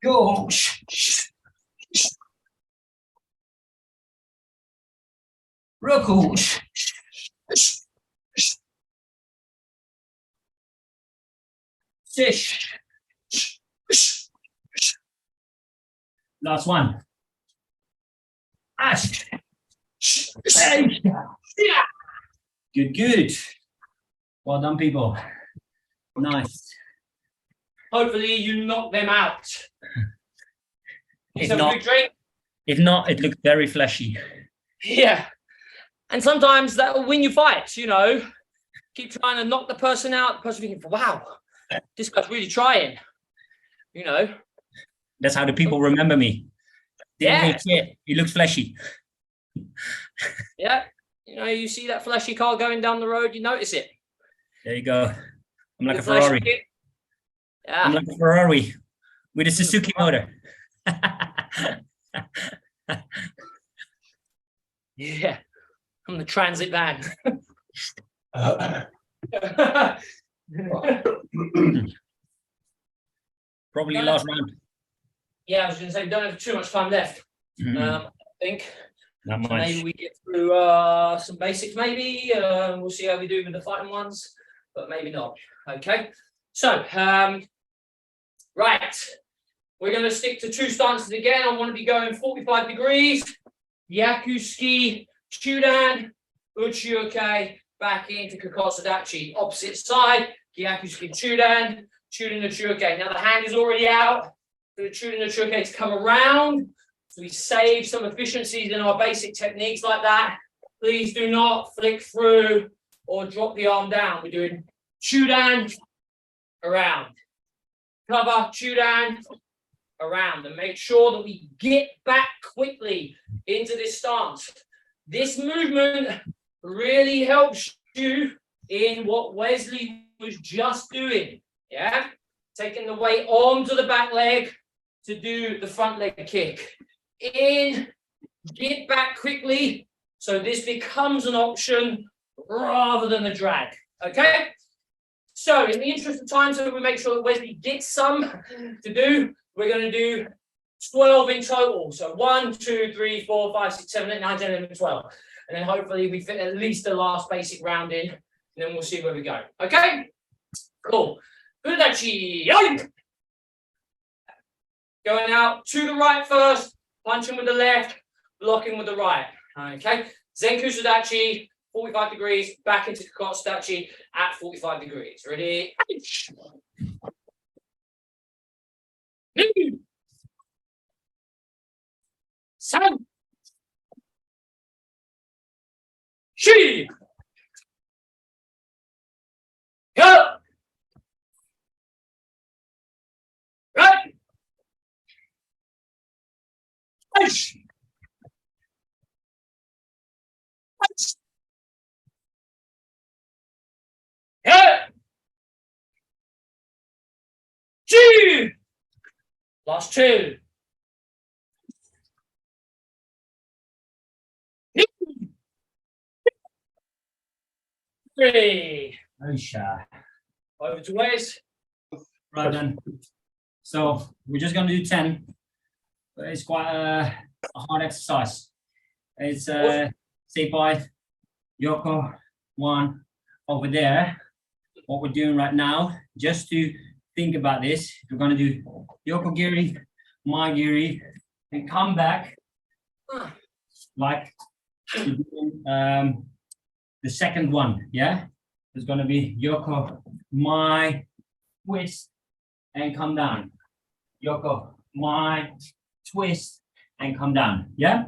Gosh. Ruckles. Fish. Last one. Ash. Good, good. Well done, people. Nice. Hopefully you knock them out. If not, it looked very flashy. Yeah. And sometimes that will win you fights, you know. Keep trying to knock the person out. The person thinking, wow, this guy's really trying. You know. That's how the people remember me. Yeah. He looks flashy. Yeah. You know, you see that flashy car going down the road, you notice it. There you go. I'm like The a Ferrari. flashy- I'm Yeah. like a Ferrari with a Suzuki motor. Yeah. I'm the transit van. Probably No. last round. Yeah, I was going to say, we don't have too much time left. Mhm. I think. Not So much. maybe we get through some basics, maybe. We'll see how we do with the fighting ones, but maybe not. Okay. So, right. We're going to stick to 2 stances again. I want to be going 45 degrees. Yakuski, Chudan, Uchiuke, back into Kokosadachi. Opposite side, Yakuski, Chudan, Chudan, Uchiuke. Now the hand is already out for the Chudan, Uchiuke to come around. So we save some efficiencies in our basic techniques like that. Please do not flick through or drop the arm down. We're doing Chudan, around. Cover, Chudan, around, and make sure that we get back quickly into this stance. This movement really helps you in what Wesley was just doing. Yeah, taking the weight onto the back leg to do the front leg kick. In, get back quickly, so this becomes an option rather than a drag. Okay. So, in the interest of time, so we make sure that Wesley gets some to do. We're going to do 12 in total. So 1, 2, 3, 4, 5, 6, 7, 8, 9, 10, 11, 12. And then hopefully we fit at least the last basic round in. And then we'll see where we go. Okay? Cool. Udachi. Going out to the right first. Punching with the left. Blocking with the right. Okay? Zenku Sudachi. 45 degrees. Back into Kokotsudachi at 45 degrees. Ready? San. Shi. Go. Right. Push. Push. Yeah. Two. Last 2. 3. Very shy. Over to Wes. Right then. So we're just gonna do 10. But it's quite a hard exercise. It's say by Yoko 1 over there. What we're doing right now, just to think about this, we're gonna do Yoko Giri, my Giri, and come back like the second one. Yeah, there's gonna be Yoko, my twist, and come down. Yoko, my twist, and come down. Yeah,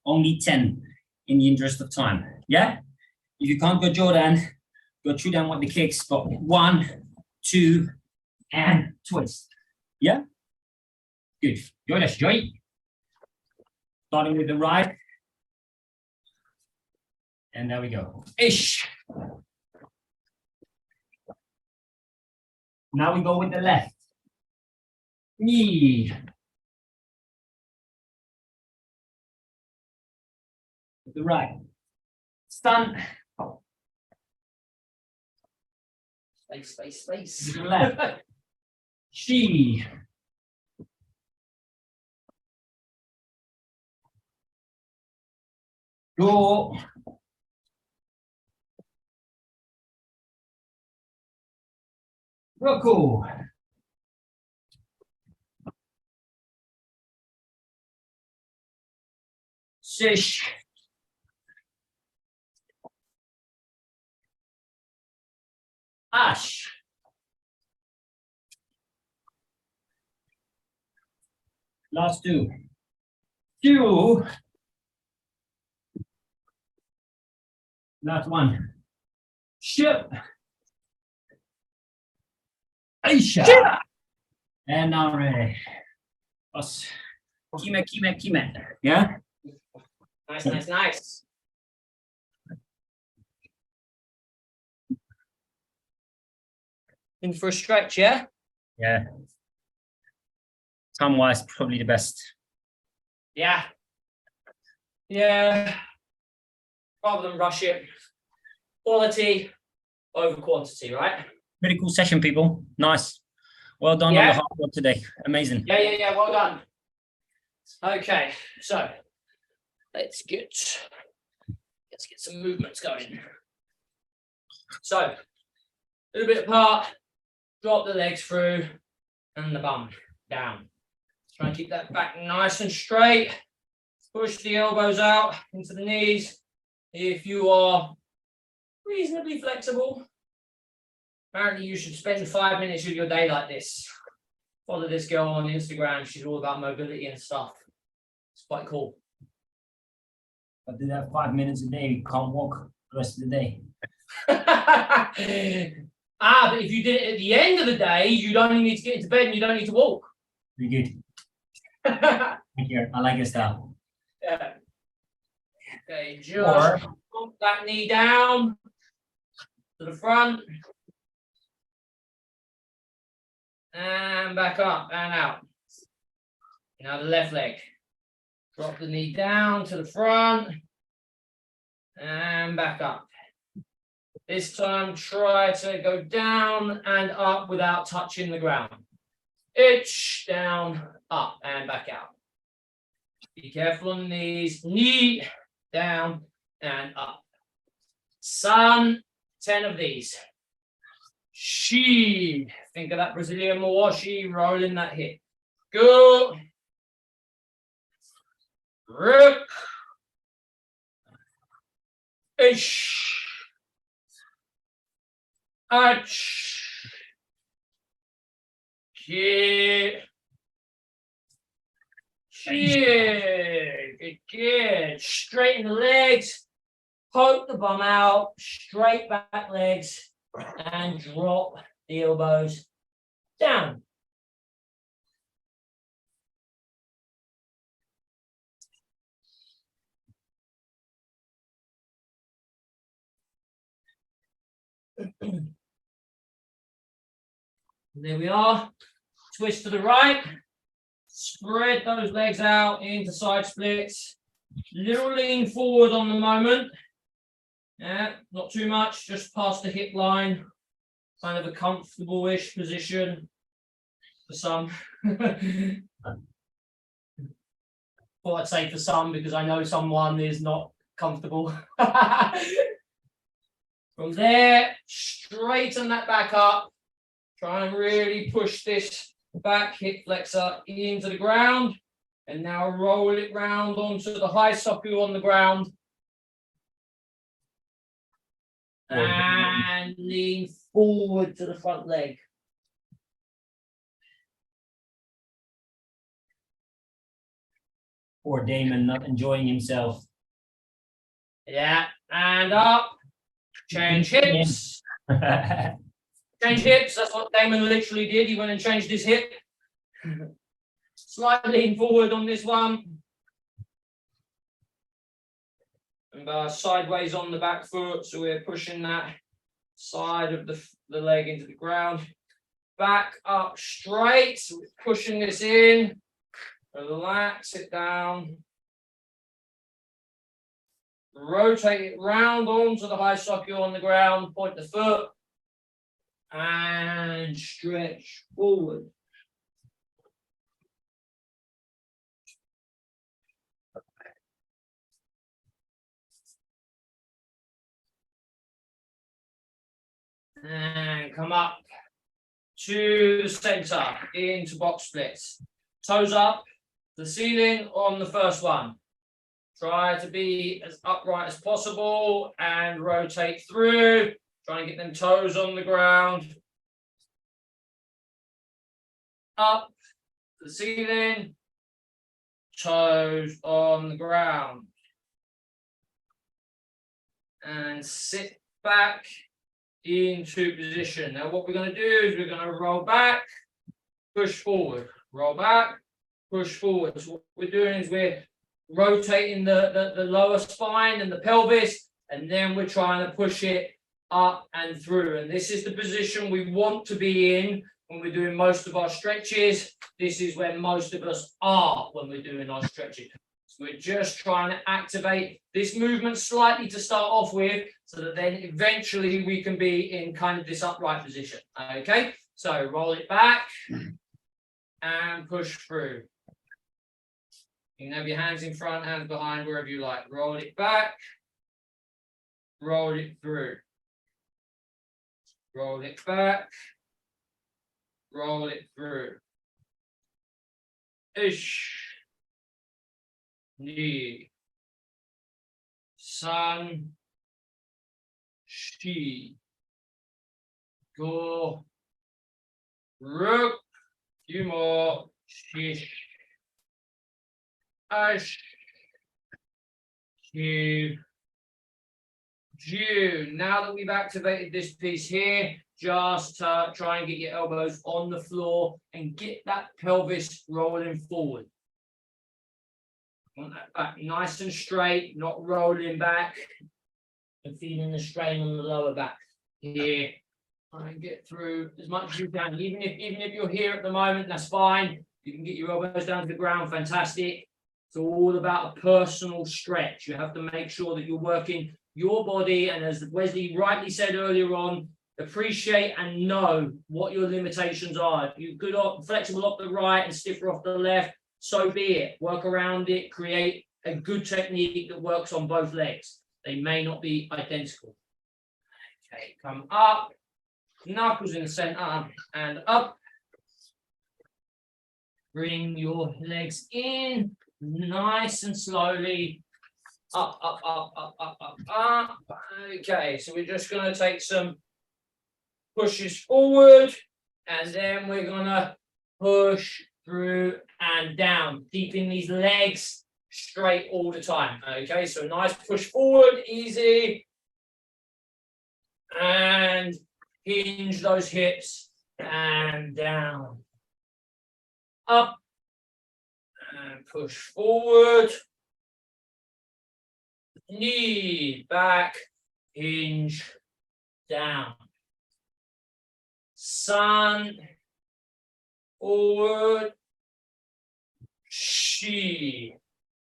only 10 in the interest of time. Yeah, if you can't go Jordan, go Chudan with the kicks. But 1, 2, and twist. Yeah, good. Joy. Starting with the right. And there we go. Ish. Now we go with the left. Knee. With the right. Stun. Space. With the left. She. Go. Roku. Shish. Ash. Last 2. Q. Last 1. Ship. Aisha. And now ready. Us. Kime. Yeah? Nice. In for a stretch, yeah? Yeah. Time-wise, probably the best. Yeah. Yeah. Rather than rush it. Quality over quantity, right? Pretty cool session, people. Nice. Well done on the hard work today. Amazing. Yeah. Well done. Okay, so let's get some movements going. So a little bit apart, drop the legs through and the bum down. Try and keep that back nice and straight. Push the elbows out into the knees. If you are reasonably flexible, apparently you should spend 5 minutes of your day like this. Follow this girl on Instagram. She's all about mobility and stuff. It's quite cool. I do that 5 minutes a day. Can't walk the rest of the day. But if you did it at the end of the day, you'd only need to get into bed and you don't need to walk. Pretty good. Thank you. I like your style. Yeah. Okay, just pump that knee down to the front. And back up and out. Now the left leg. Drop the knee down to the front. And back up. This time, try to go down and up without touching the ground. Itch, down, up, and back out. Be careful on the knees. Knee, down, and up. Sun, 10 of these. She, think of that Brazilian mawashi, rolling that hip. Go. Rook. Ish. Arch. Good. Good. Straighten the legs. Poke the bum out. Straight back legs. And drop the elbows down. There we are. Twist to the right. Spread those legs out into side splits. Little lean forward on the moment. Yeah, not too much, just past the hip line. Kind of a comfortable-ish position for some. Well, I'd say for some because I know someone is not comfortable. From there, straighten that back up. Try and really push this back hip flexor into the ground. And now roll it round onto the high socket on the ground. And lean forward to the front leg. Poor Damon not enjoying himself. Yeah, and up. Change hips. Change hips. That's what Damon literally did. He went and changed his hip. Slight lean forward on this one. And sideways on the back foot. So we're pushing that side of the leg into the ground. Back up straight. So we're pushing this in. Relax it down. Rotate it round onto the high socket on the ground. Point the foot. And stretch forward. And come up to the center into box splits. Toes up to the ceiling on the first one. Try to be as upright as possible and rotate through. Try and get them toes on the ground. Up to the ceiling. Toes on the ground. And sit back into position. Now what we're going to do is we're going to roll back, push forward, roll back, push forward. So what we're doing is we're rotating the lower spine and the pelvis, and then we're trying to push it up and through. And this is the position we want to be in when we're doing most of our stretches. This is where most of us are when we're doing our stretches. So we're just trying to activate this movement slightly to start off with, so that then eventually we can be in kind of this upright position. Okay, so roll it back and push through. You can have your hands in front, hands behind, wherever you like. Roll it back, roll it through. Roll it back, roll it through. Ish. Ni. San. Shi. Go. Ruk. Few more. Shish. Ash. Q. June. Now that we've activated this piece here, just try and get your elbows on the floor and get that pelvis rolling forward. Want that back nice and straight, not rolling back and feeling the strain on the lower back. Here, try and get through as much as you can. Even if you're here at the moment, that's fine. You can get your elbows down to the ground, fantastic. It's all about a personal stretch. You have to make sure that you're working your body, and as Wesley rightly said earlier on, appreciate and know what your limitations are. If you're good off, flexible off the right and stiffer off the left, so be it. Work around it, create a good technique that works on both legs. They may not be identical. Okay, come up, knuckles in the center and up. Bring your legs in, nice and slowly. Up, up, up, up, up, up, up. Okay, so we're just going to take some pushes forward, and then we're going to push through and down, keeping these legs straight all the time. Okay, so nice push forward, easy, and hinge those hips and down. Up, and push forward. Knee, back, hinge, down. Sun, forward, shi.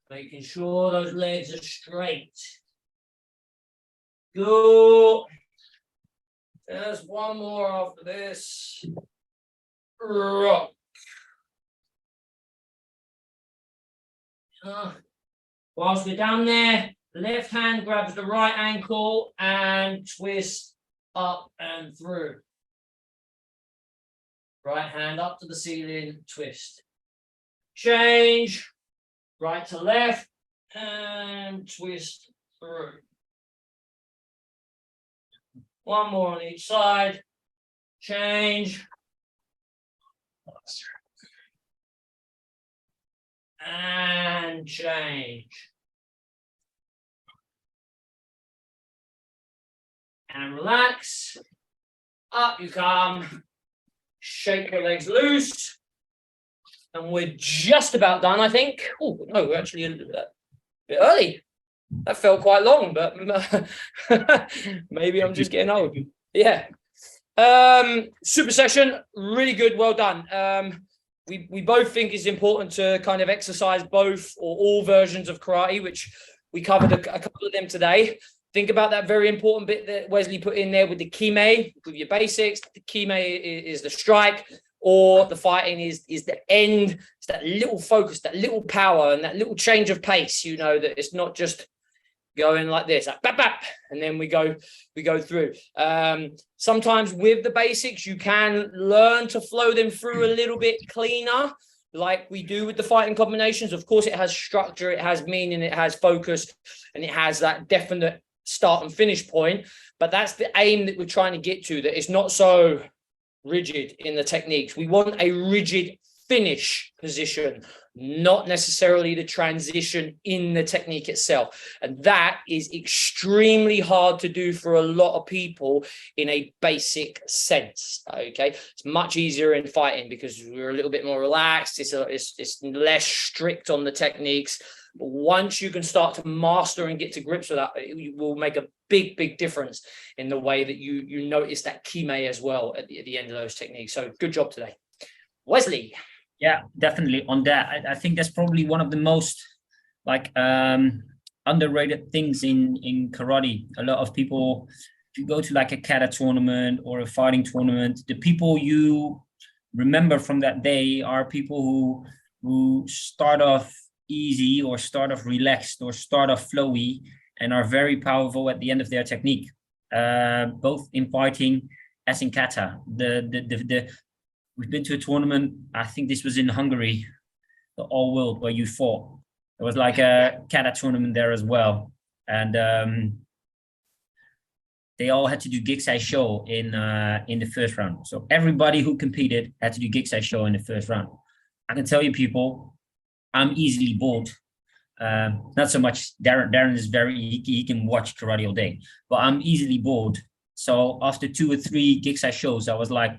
Making sure those legs are straight. Go. There's one more after this. Rock. Whilst we're down there, left hand grabs the right ankle and twist up and through. Right hand up to the ceiling, twist. Change, right to left, and twist through. One more on each side. Change. And change. And relax. Up you come. Shake your legs loose. And we're just about done, I think. Oh, no, we're actually a bit early. That felt quite long, but maybe I'm just getting old. Yeah. Super session, really good, well done. We both think it's important to kind of exercise both or all versions of karate, which we covered a couple of them today. Think about that very important bit that Wesley put in there with the kime, with your basics. The kime is the strike, or the fighting is the end. It's that little focus, that little power, and that little change of pace. You know that it's not just going like this, like bap, bap, and then we go through. Sometimes with the basics, you can learn to flow them through a little bit cleaner, like we do with the fighting combinations. Of course, it has structure, it has meaning, it has focus, and it has that definite start and finish point. But that's the aim that we're trying to get to, that it's not so rigid in the techniques. We want a rigid finish position, not necessarily the transition in the technique itself. And that is extremely hard to do for a lot of people in a basic sense. Okay, it's much easier in fighting because we're a little bit more relaxed. It's less strict on the techniques. But once you can start to master and get to grips with that, it will make a big difference in the way that you notice that kime as well at the end of those techniques. So good job today. Wesley. Yeah, definitely on that. I think that's probably one of the most like underrated things in karate. A lot of people, if you go to like a kata tournament or a fighting tournament, the people you remember from that day are people who start off easy or start off relaxed or start off flowy and are very powerful at the end of their technique, both in fighting as in kata. We've been to a tournament, I think this was in Hungary, the all world, where you fought. It was like a kata tournament there as well. And they all had to do Giksai Sho in the first round. So everybody who competed had to do Giksai Sho in the first round. I can tell you people, I'm easily bored. Not so much Darren is he can watch karate all day, but I'm easily bored. So after 2 or 3 Giksai Shos, I was like,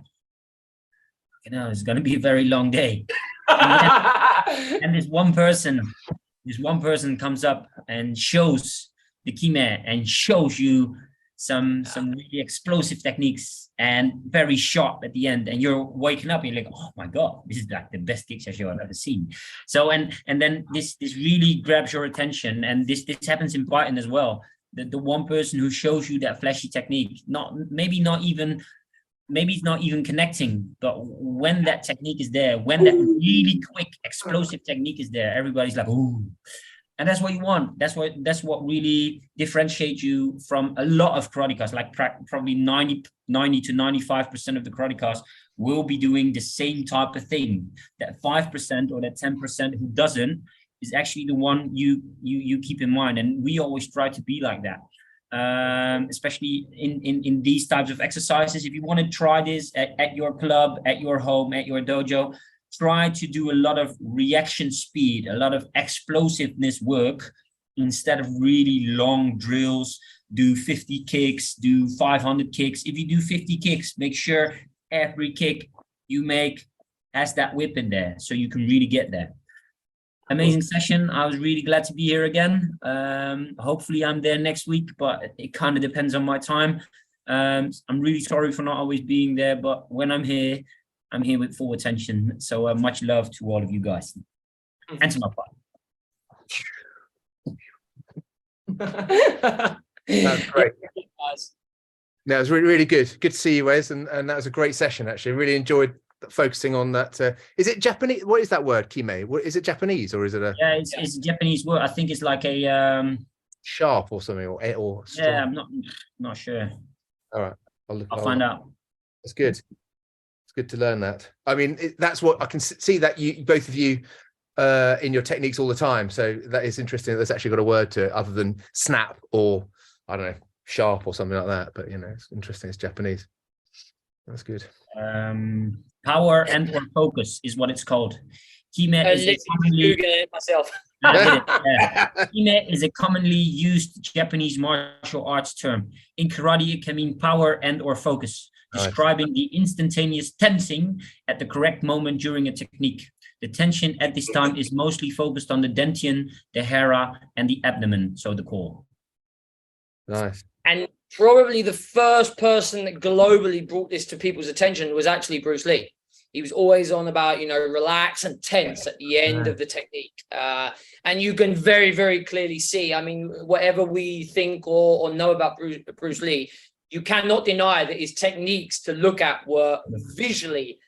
you know, it's going to be a very long day. And this one person comes up and shows the kime and shows you some really explosive techniques and very sharp at the end, and you're waking up and you're like, oh my god, this is like the best Giksai Sho I've ever seen. So and then this really grabs your attention, and this happens in fighting as well. The one person who shows you that flashy technique, maybe it's not even connecting, but when that technique is there, when that really quick explosive technique is there, everybody's like, ooh. And that's what you want. That's what really differentiates you from a lot of karatecas. Like probably 90 to 95% of the karatecas will be doing the same type of thing. That 5% or that 10% who doesn't is actually the one you keep in mind. And we always try to be like that. Especially in these types of exercises. If you want to try this at your club, at your home, at your dojo, try to do a lot of reaction speed, a lot of explosiveness work instead of really long drills. Do 50 kicks, do 500 kicks. If you do 50 kicks, make sure every kick you make has that whip in there so you can really get there. Amazing session. I was really glad to be here again. Hopefully I'm there next week, but it kind of depends on my time. I'm really sorry for not always being there, but when I'm here with full attention. So much love to all of you guys and to my partner. That's great. No, it was really, really good. Good to see you, Wes, and that was a great session, actually. Really enjoyed focusing on that. Is it Japanese? What is that word, kime? Is it Japanese or is it a... Yeah, it's a Japanese word. I think it's like a... sharp or something, or strong. Yeah, I'm not sure. All right. I'll find out. That's good. It's good to learn that. I mean, that's what I can see, that you both of you in your techniques all the time. So that is interesting. That's actually got a word to it other than snap or, I don't know, sharp or something like that. But, you know, it's interesting. It's Japanese. That's good. Power and or focus is what it's called. Kime is myself. Kime is a commonly used Japanese martial arts term. In karate, it can mean power and or focus, describing the instantaneous tensing at the correct moment during a technique. The tension at this time is mostly focused on the dantian, the hara, and the abdomen, so the core. Nice. And probably the first person that globally brought this to people's attention was actually Bruce Lee. He was always on about, you know, relax and tense at the end of the technique. And you can very, very clearly see, I mean, whatever we think or know about Bruce Lee, you cannot deny that his techniques to look at were visually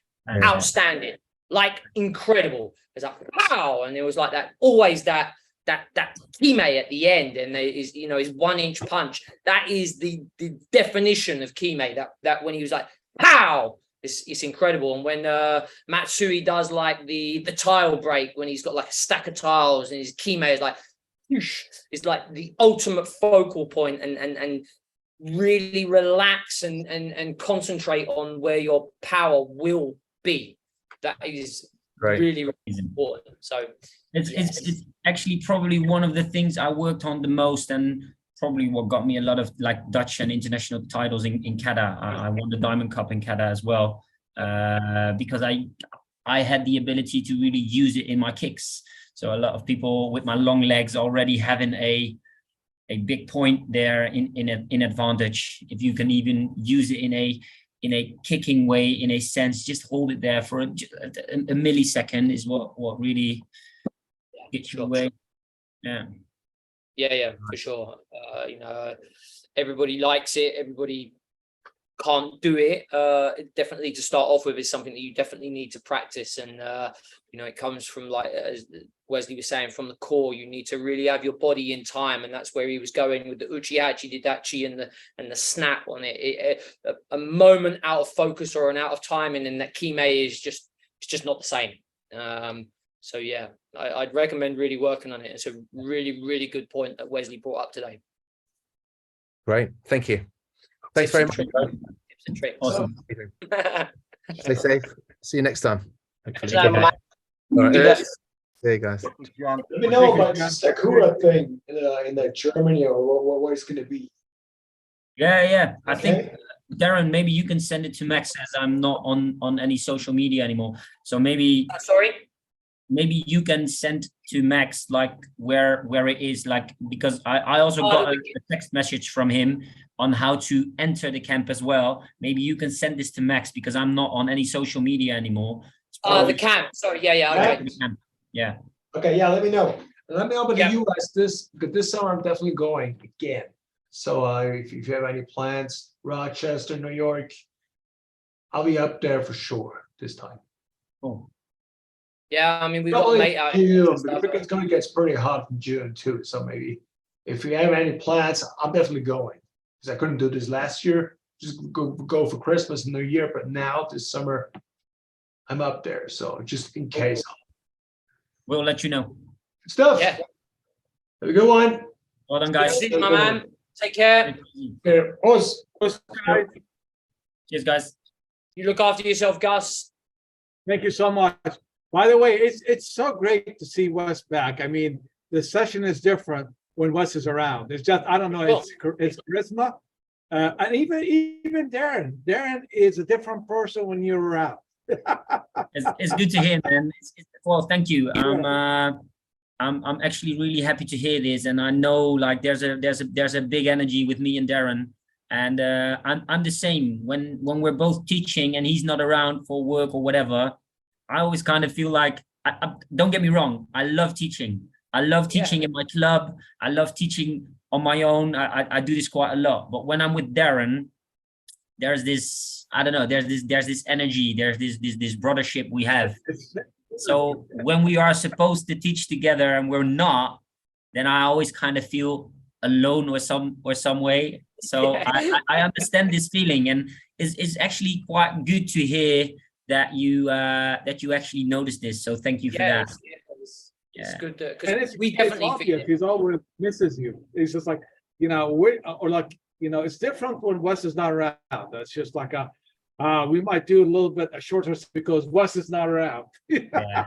outstanding, like incredible. It's like, wow. And it was like that, always that kime at the end, and there is, you know, his 1-inch punch. That is the definition of kime, that when he was like, pow, it's incredible. And when Matsui does like the tile break, when he's got like a stack of tiles and his kime is like, whoosh, it's like the ultimate focal point, and really relax and concentrate on where your power will be. That is really, really important. So it's actually probably one of the things I worked on the most, and probably what got me a lot of like Dutch and international titles in kata. I won the Diamond Cup in kata as well, because I had the ability to really use it in my kicks. So a lot of people with my long legs already having a big point there in advantage. If you can even use it in a kicking way, in a sense, just hold it there for a millisecond is what really gets you away. Yeah, for sure. You know, everybody likes it. Everybody can't do it. Definitely to start off with is something that you definitely need to practice. And, you know, it comes from, like, as Wesley was saying, from the core. You need to really have your body in time. And that's where he was going with the uchi-hachi, didachi, and the snap on it. A moment out of focus or an out of timing, and that kime is just not the same. So yeah, I'd recommend really working on it. It's a really, really good point that Wesley brought up today. Great, thank you. Thanks very much. Tips and tricks. Awesome. Stay safe. See you next time. Next time, All right. See you guys. Let me know about the Sakura thing in Germany, or what it's going to be. Yeah. I think, Okay. Darren, maybe you can send it to Max, as I'm not on any social media anymore. So maybe you can send to Max, like where it is, like, because I also got a text message from him on how to enter the camp as well. Maybe you can send this to Max, because I'm not on any social media anymore. the camp. Sorry, yeah. Okay. Yeah. Okay, yeah, let me know. And let me know about Yeah. the US this summer. I'm definitely going again. So if you have any plans, Rochester, New York, I'll be up there for sure this time. Cool. Yeah, I mean, we've got a Probably mate out June, stuff. but it's going to get pretty hot in June too. So maybe if you have any plans, I'm definitely going, because I couldn't do this last year. Just go for Christmas and New Year, but now this summer I'm up there. So just in case. We'll let you know. Good stuff. Yeah. Have a good one. Well done, guys. See you, my man. Take care. Here, Oz. Cheers, guys. You look after yourself, Gus. Thank you so much. By the way, it's so great to see Wes back. I mean, the session is different when Wes is around. It's just, I don't know, it's charisma. And even Darren is a different person when you're around. It's good to hear, man. Well, thank you. I'm actually really happy to hear this, and I know, like, there's a big energy with me and Darren, and I'm the same when we're both teaching and he's not around for work or whatever. I always kind of feel like, don't get me wrong, I love teaching. I love teaching in my club. I love teaching on my own. I do this quite a lot, but when I'm with Darren, there's this, I don't know, there's this energy, there's this brothership we have. So when we are supposed to teach together and we're not, then I always kind of feel alone or some way. So I understand this feeling, and it's actually quite good to hear that you actually noticed this. So thank you for that. It's good because we definitely think he's always misses you. It's just like, you know, it's different when Wes is not around. It's just like we might do a little bit shorter because Wes is not around. Yeah.